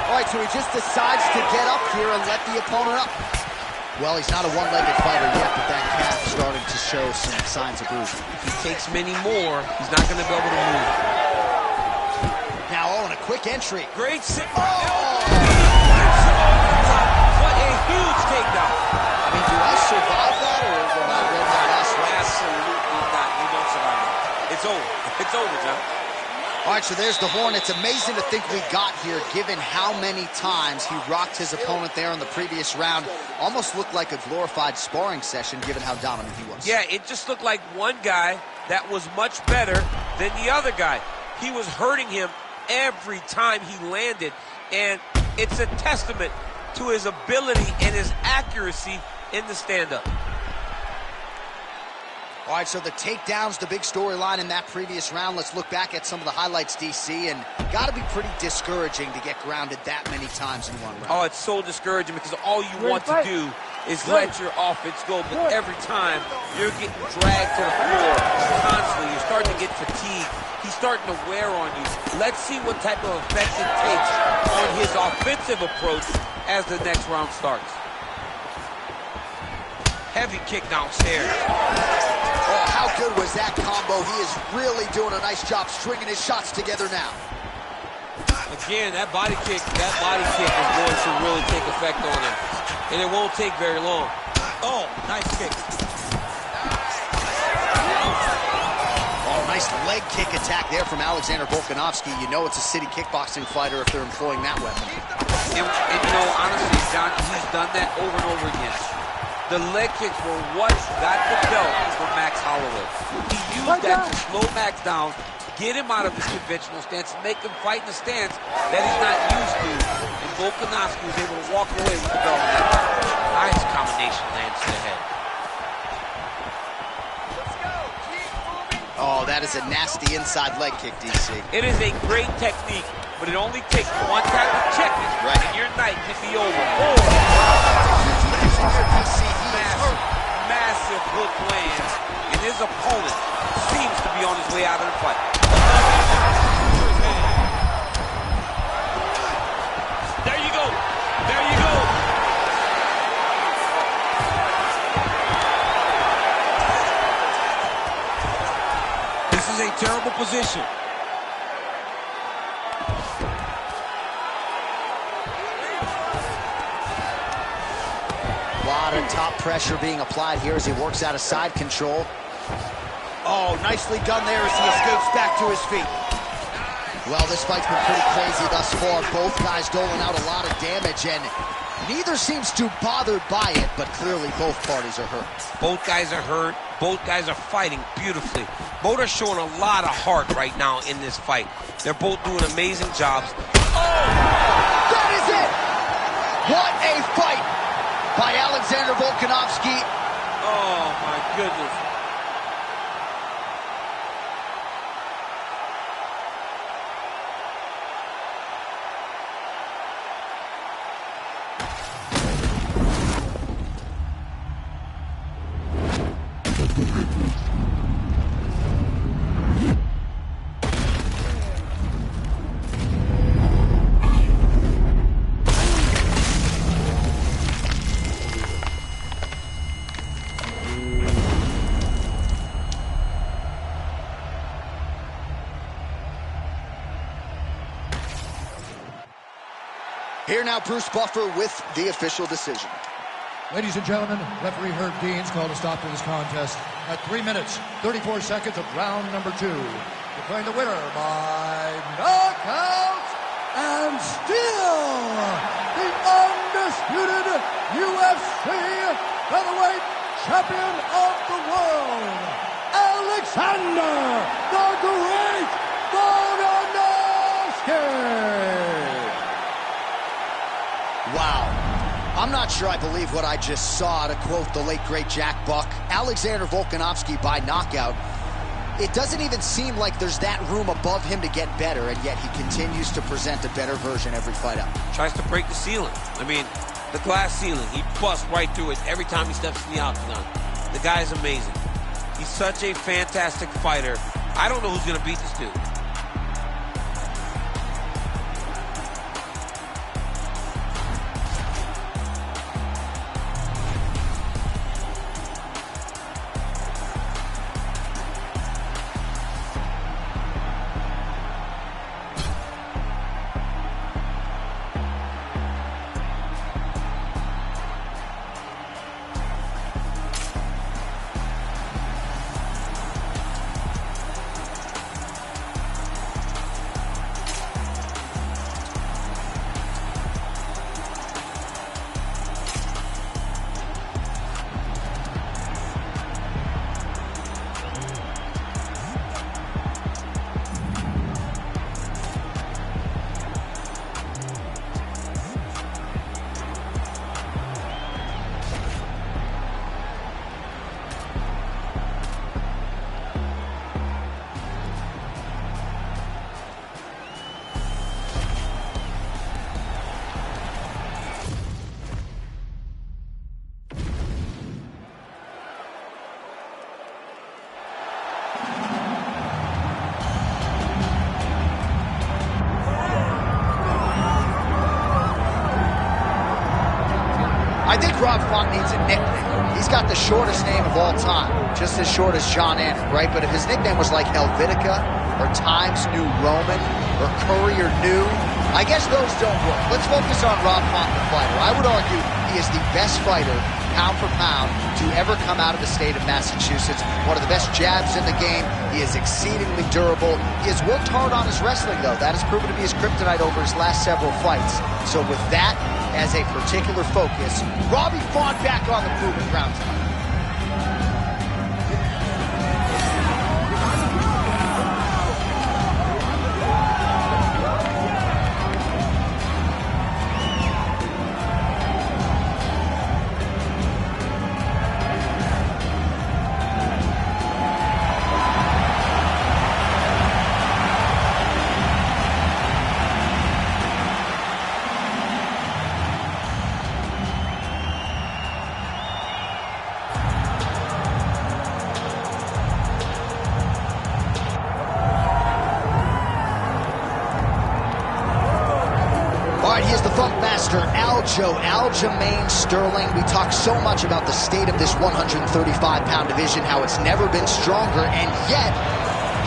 All right, so he just decides to get up here and let the opponent up. Well, he's not a one-legged fighter yet, but that calf starting to show some signs of bruising.
If he takes many more, he's not going to be able to move.
Now, oh, and a quick entry.
Great sit.
Oh!
What a huge takedown.
I mean, do I survive that, or will I win that last round?
Absolutely not. You don't survive it. It's over. It's over, John.
All right, so there's the horn. It's amazing to think we got here, given how many times he rocked his opponent there in the previous round. Almost looked like a glorified sparring session, given how dominant he was.
Yeah, it just looked like one guy that was much better than the other guy. He was hurting him every time he landed, and it's a testament to his ability and his accuracy in the stand-up.
All right, so the takedowns, the big storyline in that previous round. Let's look back at some of the highlights, DC, and got to be pretty discouraging to get grounded that many times in one round.
Oh, it's so discouraging because all you want to do is let your offense go, but every time you're getting dragged to the floor constantly. You're starting to get fatigued. He's starting to wear on you. Let's see what type of effect it takes on his offensive approach as the next round starts. Heavy kick downstairs.
Oh, how good was that combo? He is really doing a nice job stringing his shots together now.
Again, that body kick is going to really take effect on him. And it won't take very long. Oh, nice kick.
Oh, nice leg kick attack there from Alexander Volkanovski. You know it's a city kickboxing fighter if they're employing that weapon.
And you know, honestly, John, he's done that over and over again. The leg kicks were what got the belt for Max Holloway. He used that to slow Max down, get him out of his conventional stance, and make him fight in a stance that he's not used to. And Volkanovski was able to walk away with the belt. Nice combination lands to the head.
Oh, that is a nasty inside leg kick, DC.
It is a great technique, but it only takes one time to check it,
right,
and your night can be over. Massive hook lands, and his opponent seems to be on his way out of the fight. There you go. There you go. This is a terrible position.
A lot of top pressure being applied here as he works out of side control. Oh, nicely done there as he escapes back to his feet. Well, this fight's been pretty crazy thus far. Both guys doling out a lot of damage, and neither seems too bothered by it, but clearly both parties are hurt.
Both guys are hurt. Both guys are fighting beautifully. Both are showing a lot of heart right now in this fight. They're both doing amazing jobs. Oh!
That is it! What a fight by Alexander Volkanovski.
Oh, my goodness.
Here now, Bruce Buffer with the official decision.
Ladies and gentlemen, referee Herb Dean's called a stop to this contest at 3 minutes, 34 seconds of round number 2. Declaring the winner by knockout and still the undisputed UFC featherweight champion of the world, Alexander the Great Volkanovski.
Wow. I'm not sure I believe what I just saw, to quote the late, great Jack Buck. Alexander Volkanovski by knockout. It doesn't even seem like there's that room above him to get better, and yet he continues to present a better version every fight out.
Tries to break the ceiling. I mean, the glass ceiling. He busts right through it every time he steps in the octagon. The guy is amazing. He's such a fantastic fighter. I don't know who's going to beat this dude.
Rob Font needs a nickname. He's got the shortest name of all time, just as short as John Anik, right? But if his nickname was like Helvetica, or Times New Roman, or Courier New, I guess those don't work. Let's focus on Rob Font, the fighter. I would argue he is the best fighter, pound for pound, to ever come out of the state of Massachusetts. One of the best jabs in the game. He is exceedingly durable. He has worked hard on his wrestling, though. That has proven to be his kryptonite over his last several fights. So with that as a particular focus, Robbie Font back on the proving ground tonight. He is the Funk Master, Aljamain Sterling. We talk so much about the state of this 135-pound division, how it's never been stronger, and yet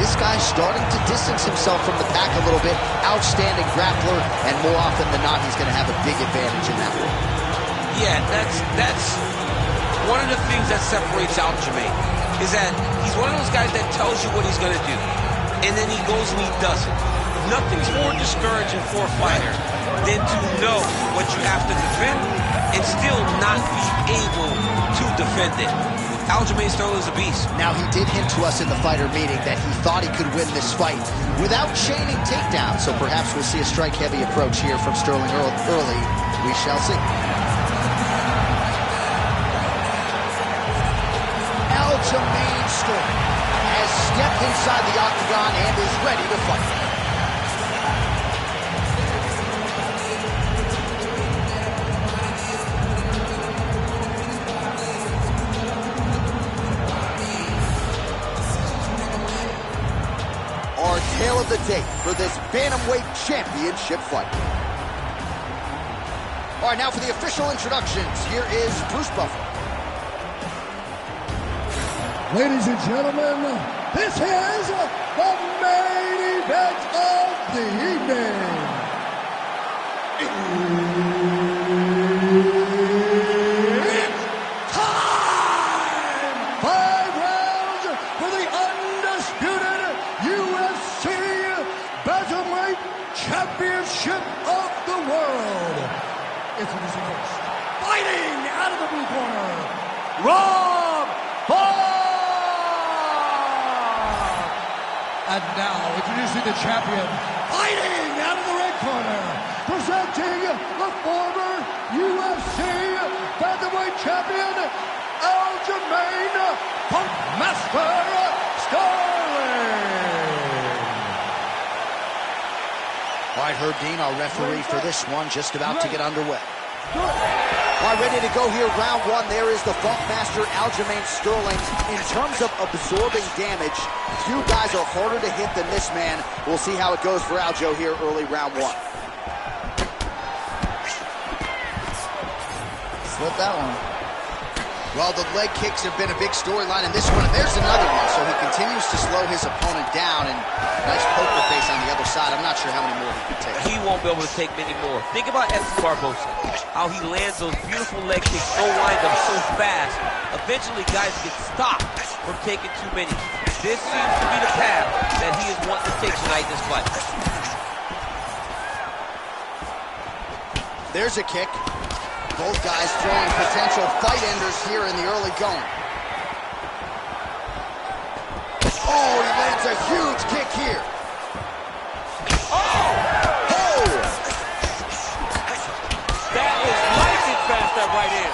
this guy's starting to distance himself from the pack a little bit. Outstanding grappler, and more often than not, he's going to have a big advantage in that one.
Yeah, that's one of the things that separates Aljamain, is that he's one of those guys that tells you what he's going to do, and then he goes and he does it. Nothing's more discouraging for a fighter than to know what you have to defend and still not be able to defend it. Aljamain Sterling is a beast. Now, he did hint to us in the fighter meeting that he thought he could win this fight without chaining takedowns, so perhaps we'll see a strike-heavy approach here from Sterling early. We shall see. Aljamain Sterling has stepped inside the octagon and is ready to fight. Our tale of the tape for this Bantamweight Championship fight. All right, now for the official introductions, here is Bruce Buffer.
Ladies and gentlemen, this is the main event of the evening. It's time! 5 rounds for the undisputed UFC Bantamweight Championship of the world. Introducing first, fighting out of the blue corner, Rob Font! And now, introducing the champion, fighting out of the red corner, presenting the former UFC Bantamweight champion, Aljamain Funk Master Sterling.
All right, Herb Dean, our referee for this one, just about to get underway. All right, ready to go here, round one. There is the Funk Master, Aljamain Sterling. In terms of absorbing damage, few guys are harder to hit than this man. We'll see how it goes for Aljo here early round one. Slip that one. Well, the leg kicks have been a big storyline in this one, and there's another one. So he continues to slow his opponent down, and nice poker face on the other side. I'm not sure how many more he can take.
He won't be able to take many more. Think about Edson Barbosa, how he lands those beautiful leg kicks, so wind up so fast. Eventually, guys get stopped from taking too many. This seems to be the path that he is wanting to take tonight in this fight.
There's a kick. Both guys throwing potential fight enders here in the early going. Oh, he lands a huge kick here. Oh!
That was lightning fast, that right hand.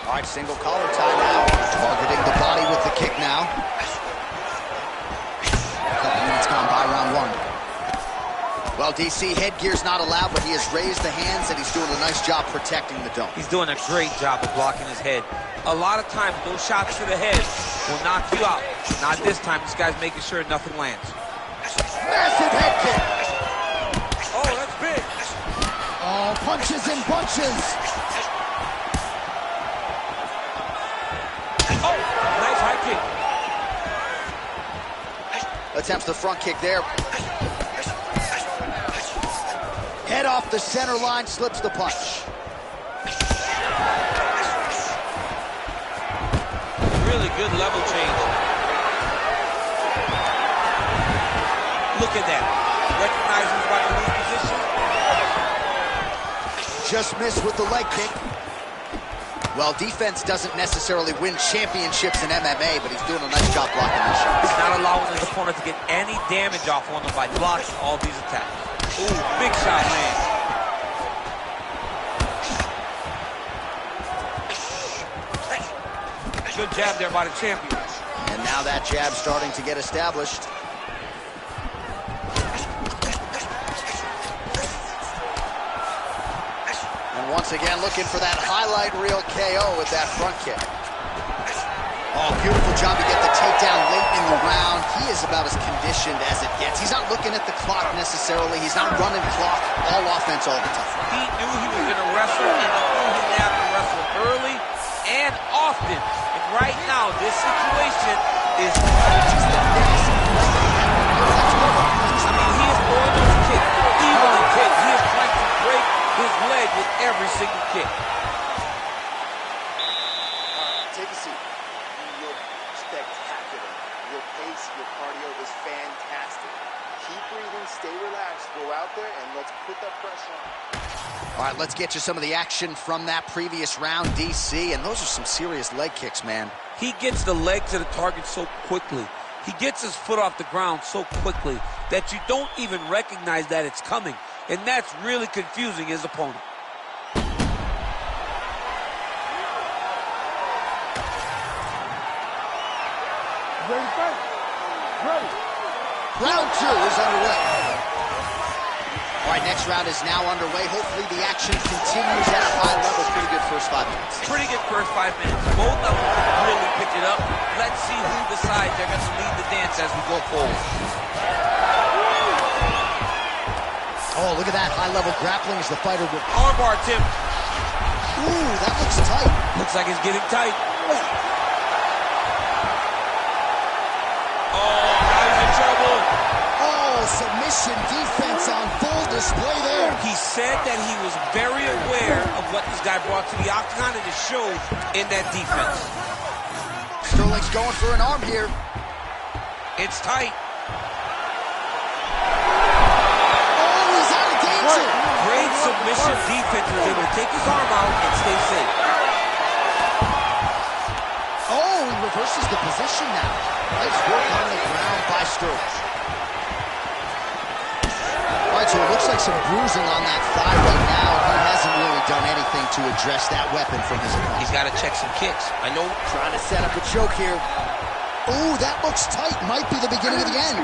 All right, single collar tie now. Targeting the body with the kick now. A couple minutes gone by round one. Well, DC, headgear's not allowed, but he has raised the hands, and he's doing a nice job protecting the dome.
He's doing a great job of blocking his head. A lot of times, those shots to the head will knock you out. Not this time. This guy's making sure nothing lands.
Massive head kick.
Oh, that's big.
punches in bunches.
Oh, nice high kick.
Attempts the front kick there. Head off the center line, slips the punch.
Really good level change. Look at that. Recognizing he's about to lose position.
Just missed with the leg kick. Well, defense doesn't necessarily win championships in MMA, but he's doing a nice job blocking these shots.
He's not allowing his opponent to get any damage off on him by blocking all these attacks. Ooh, big shot lands. Good jab there by the champion.
And now that jab starting to get established. Once again, looking for that highlight reel KO with that front kick. Oh, beautiful job to get the takedown late in the round. He is about as conditioned as it gets. He's not looking at the clock necessarily. He's not running clock, all offense all the time.
He knew he was going to wrestle, and he knew he had to wrestle early and often. And right now, this situation is just the best. I mean, he is throwing those kicks, even the kick. He is trying to break his leg with every single kick.
Take a seat. You look spectacular. Your pace, your cardio is fantastic. Keep breathing, stay relaxed, go out there, and let's put that pressure on.
All right, let's get you some of the action from that previous round, DC, and those are some serious leg kicks, man.
He gets the leg to the target so quickly. He gets his foot off the ground so quickly that you don't even recognize that it's coming. And that's really confusing his opponent.
Ready to fight? Ready.
Round 2 is underway. All right, next round is now underway. Hopefully the action continues at a high level. Pretty good first 5 minutes.
Pretty good first 5 minutes. Both of them can really pick it up. Let's see who decides they're going to lead the dance as we go forward.
Oh, look at that high-level grappling as the fighter will...
Armbar, Tim.
Ooh, that looks tight.
Looks like it's getting tight. Oh, now he's in trouble.
Oh, submission defense on full display there.
He said that he was very aware of what this guy brought to the octagon, and it showed in that defense.
Sterling's going for an arm here.
It's tight. Great submission defense. Was able to take his arm out and stay safe.
Oh, he reverses the position now. Nice work on the ground by Sterling. All right, so it looks like some bruising on that thigh right now. He hasn't really done anything to address that weapon from his opponent.
He's got to check some kicks. I know.
Trying to set up a choke here. Oh, that looks tight. Might be the beginning of the end.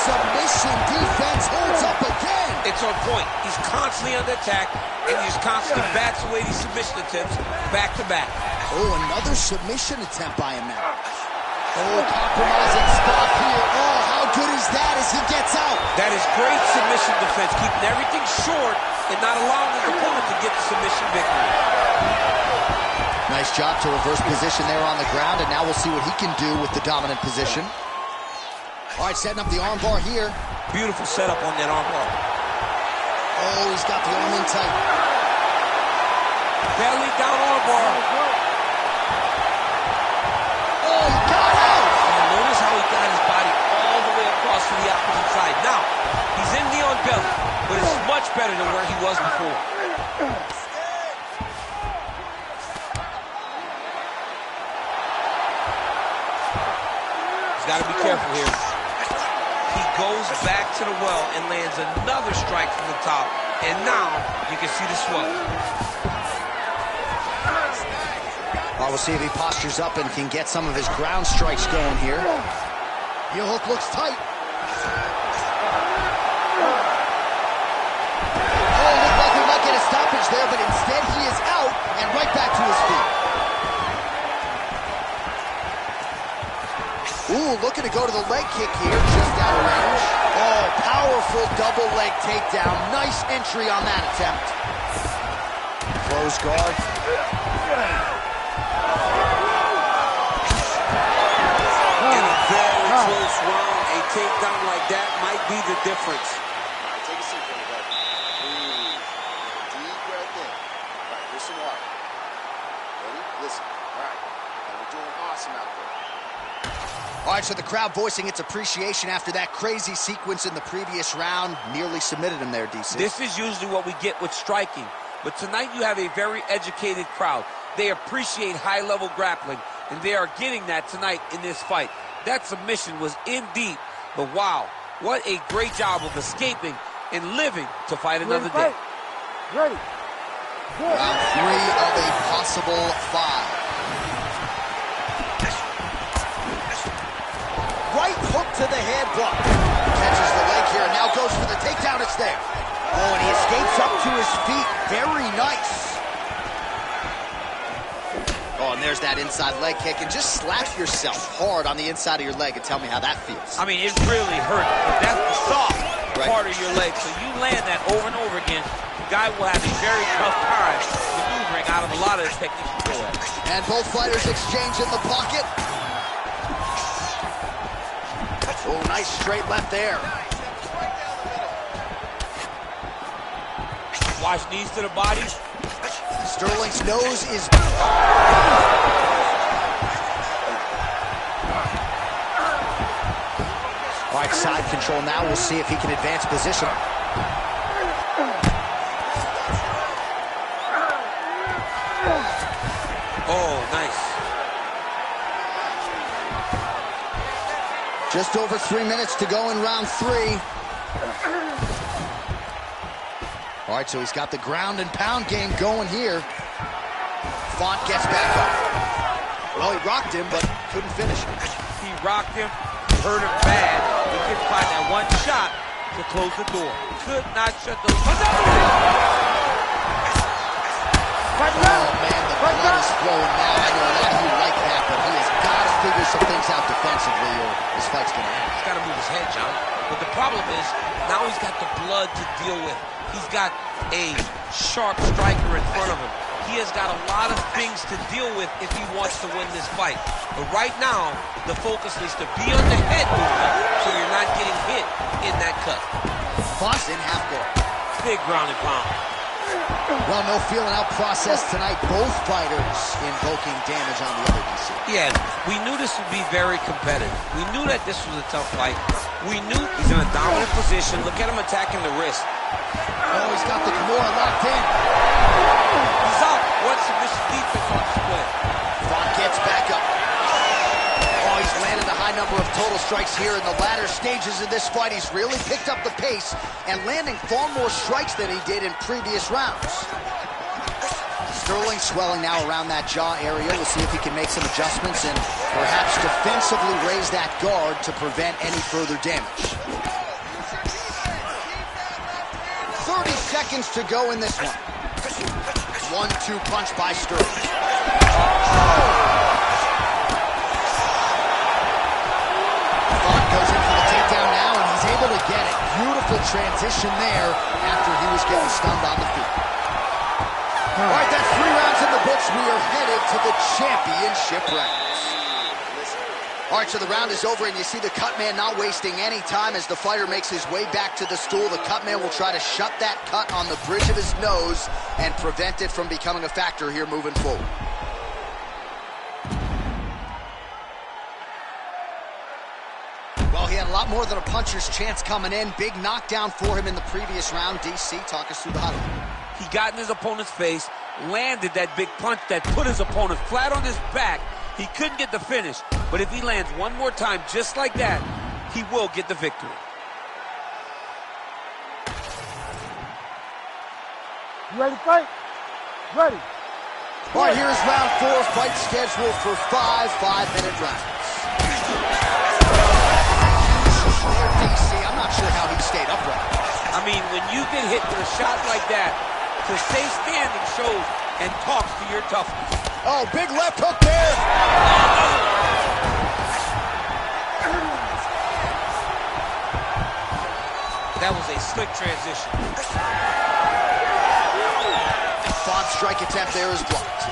Submission defense holds up again.
It's on point. He's constantly under attack, and he just constantly bats away these submission attempts back to back.
Oh, another submission attempt by him now. Oh, compromising spot here. Oh, how good is that as he gets out?
That is great submission defense, keeping everything short and not allowing his opponent to get the submission victory.
Nice job to reverse position there on the ground, and now we'll see what he can do with the dominant position. All right, setting up the armbar here.
Beautiful setup on that armbar.
Oh, he's got the arm in tight.
Belly down armbar.
Oh, he got out.
And notice how he got his body all the way across to the opposite side. Now, he's in the on belly, but it's much better than where he was before. He's got to be careful here. He goes back to the well and lands another strike from the top. And now you can see the swelling.
Well, we'll see if he postures up and can get some of his ground strikes going here. Heel hook looks tight. Oh, looked like we might get a stoppage there, but instead he is out and right back to his feet. Ooh, Ooh, looking to go to the leg kick here, just out of range. Oh, powerful double leg takedown. Nice entry on that attempt. Close guard.
In a very close round, a takedown like that might be the difference.
All right, take a seat, everybody. Breathe. Deep breath in. All right, here's some water. Ready? Listen. All right. Now we're doing awesome out there.
All right, so the crowd voicing its appreciation after that crazy sequence in the previous round. Nearly submitted him there, DC.
This is usually what we get with striking. But tonight you have a very educated crowd. They appreciate high-level grappling, and they are getting that tonight in this fight. That submission was in deep, but wow, what a great job of escaping and living to fight another day.
Ready.
Round 3 of a possible 5. Right hook to the head block. Catches the leg here and now goes for the takedown. It's there. Oh, and he escapes up to his feet. Very nice. Oh, and there's that inside leg kick. And just slap yourself hard on the inside of your leg and tell me how that feels.
I mean, it really hurt. But that's the soft part of your leg. So you land that over and over again, the guy will have a very tough time maneuvering out of a lot of the techniques you go at.
And both fighters exchange in the pocket. Oh, nice straight left there.
Watch knees to the body.
Sterling's nose is... All right, side control now. We'll see if he can advance position.
Oh, nice.
Just over 3 minutes to go in round 3. All right, so he's got the ground and pound game going here. Font gets back up. Well, he rocked him, but couldn't finish him.
He rocked him, hurt him bad. He couldn't find that one shot to close the door. Could not shut the door.
Oh, man, the blood is flowing now. I know a lot of you like that, but he has got to figure some things out defensively or this fight's going to end.
He's got to move his head, John. But the problem is, now he's got the blood to deal with. He's got a sharp striker in front of him. He has got a lot of things to deal with if he wants to win this fight. But right now, the focus is to be on the head movement so you're not getting hit in that cut.
Font's in half guard.
Big ground and pound.
Well, no feeling out process tonight. Both fighters invoking damage on the other, DC.
Yeah, we knew this would be very competitive. We knew that this was a tough fight. We knew he's in a dominant position. Look at him attacking the wrist.
Oh, he's got the Kimura locked in.
He's out. What submission defense on display.
Font gets back up. Oh, he's landed a high number of total strikes here in the latter stages of this fight. He's really picked up the pace and landing far more strikes than he did in previous rounds. Sterling swelling now around that jaw area. We'll see if he can make some adjustments and perhaps defensively raise that guard to prevent any further damage. 30 seconds to go in this one. 1-2 punch by Sterling. Font goes in for the takedown now, and he's able to get it. Beautiful transition there after he was getting stunned on the feet. All right, that's 3 rounds in the books. We are headed to the championship rounds. All right, so the round is over, and you see the cut man not wasting any time as the fighter makes his way back to the stool. The cut man will try to shut that cut on the bridge of his nose and prevent it from becoming a factor here moving forward. Well, he had a lot more than a puncher's chance coming in. Big knockdown for him in the previous round. DC, talk us through the highlight.
He got in his opponent's face, landed that big punch that put his opponent flat on his back. He couldn't get the finish, but if he lands one more time just like that, he will get the victory.
You ready to fight? Ready.
All right, here's round 4. Fight scheduled for 5 5-minute rounds. DC, I'm not sure how he stayed upright.
I mean, when you get hit with a shot like that, to stay standing shows and talks to your toughness.
Oh, big left hook there.
That was a slick transition.
Font's strike attempt there is blocked.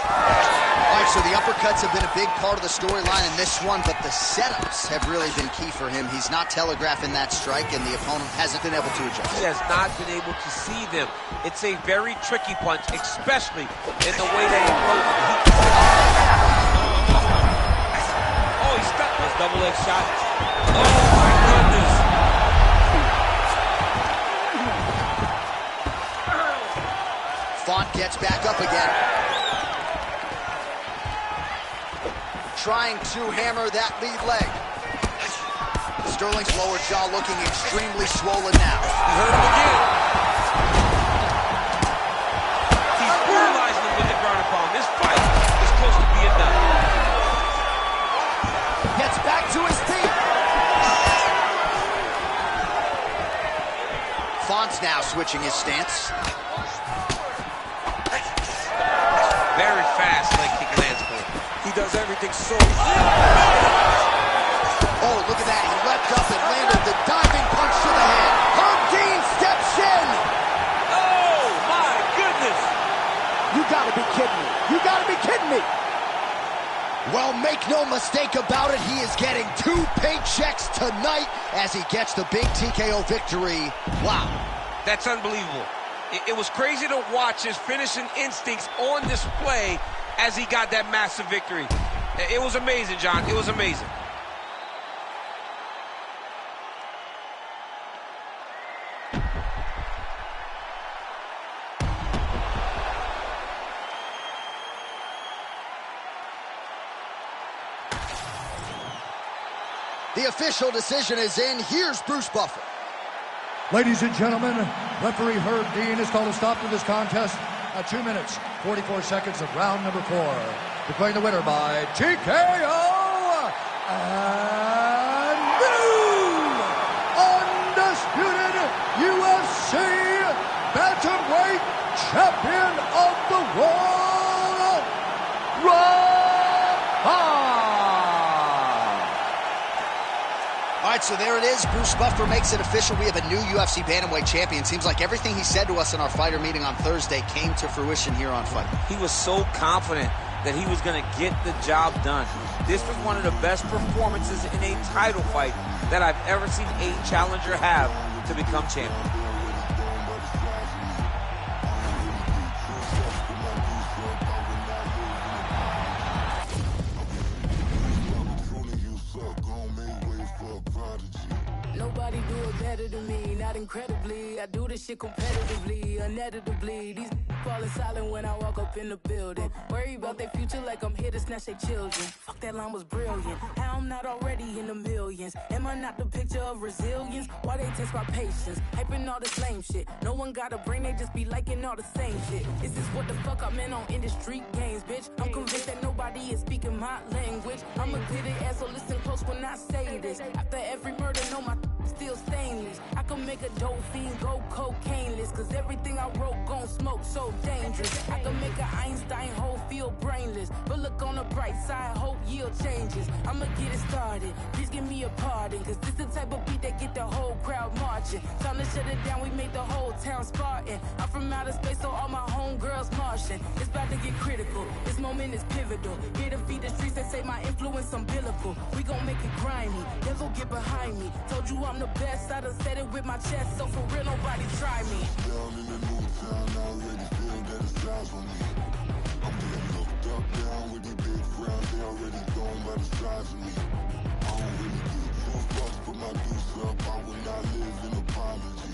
All right, so the uppercuts have been a big part of the storyline in this one, but the setups have really been key for him. He's not telegraphing that strike, and the opponent hasn't been able to adjust.
He has not been able to see them. It's a very tricky punch, especially in the way that he approaches it. Oh, he stuck his double leg shot. Oh, my goodness.
Font gets back up again. Trying to hammer that lead leg. Sterling's lower jaw looking extremely swollen now.
He hurt him again. He's brutalizing him with the ground and pound. This fight is close to being done.
Gets back to his feet. Font's now switching his stance.
Very fast leg kick lands for him.
He does everything so
Oh, look at that. He leapt up and landed the diving punch to the head. Herb Dean steps in.
Oh, my goodness.
You gotta be kidding me. You gotta be kidding me.
Well, make no mistake about it, he is getting 2 paychecks tonight as he gets the big TKO victory. Wow.
That's unbelievable. It was crazy to watch his finishing instincts on display as he got that massive victory. It was amazing, John. It was amazing.
The official decision is in. Here's Bruce Buffer.
Ladies and gentlemen, referee Herb Dean has called a stop to this contest at 2 minutes, 44 seconds of round number 4. Declaring the winner by TKO and new undisputed UFC bantamweight champion of the world,
All right, so there it is. Bruce Buffer makes it official. We have a new UFC bantamweight champion. Seems like everything he said to us in our fighter meeting on Thursday came to fruition here on Fight.
He was so confident that he was going to get the job done. This was one of the best performances in a title fight that I've ever seen a challenger have to become champion.
Nobody do it better than me, not incredibly. I do this shit competitively, uneditably. These falling silent when I walk up in the building. Worry about their future like I'm here to snatch their children. Fuck, that line was brilliant. How I'm not already in the millions. Am I not the picture of resilience? Why they test my patience? Hyping all this lame shit. No one got a brain, they just be liking all the same shit. Is this what the fuck I'm in on industry games, bitch? I'm convinced that nobody is speaking my language. I'ma get it, so listen close when I say this. After every murder, know my still stainless. I can make a dope fiend go cocaine-less, cause everything I wrote gon' smoke so dangerous. I can make an Einstein whole feel brainless, but look on the bright side, hope yield changes. I'ma get it started, please give me a pardon, cause this the type of beat that get the whole crowd marching. Time to shut it down, we make the whole town Spartan. I'm from outer space, so all my homegirls Martian. It's about to get critical, this moment is pivotal. Here to feed the streets that say my influence umbilical. We gon' make it grimy, devil get behind me. Told you I'm the best, I done said it with my chest, so for real nobody try me.
Down in the new town, I already feel that it's time for me. I'm getting looked up, down with these big frowns, they already gone by the size of me. I don't really give 2 fucks, put my deuce up, I will not live in apology.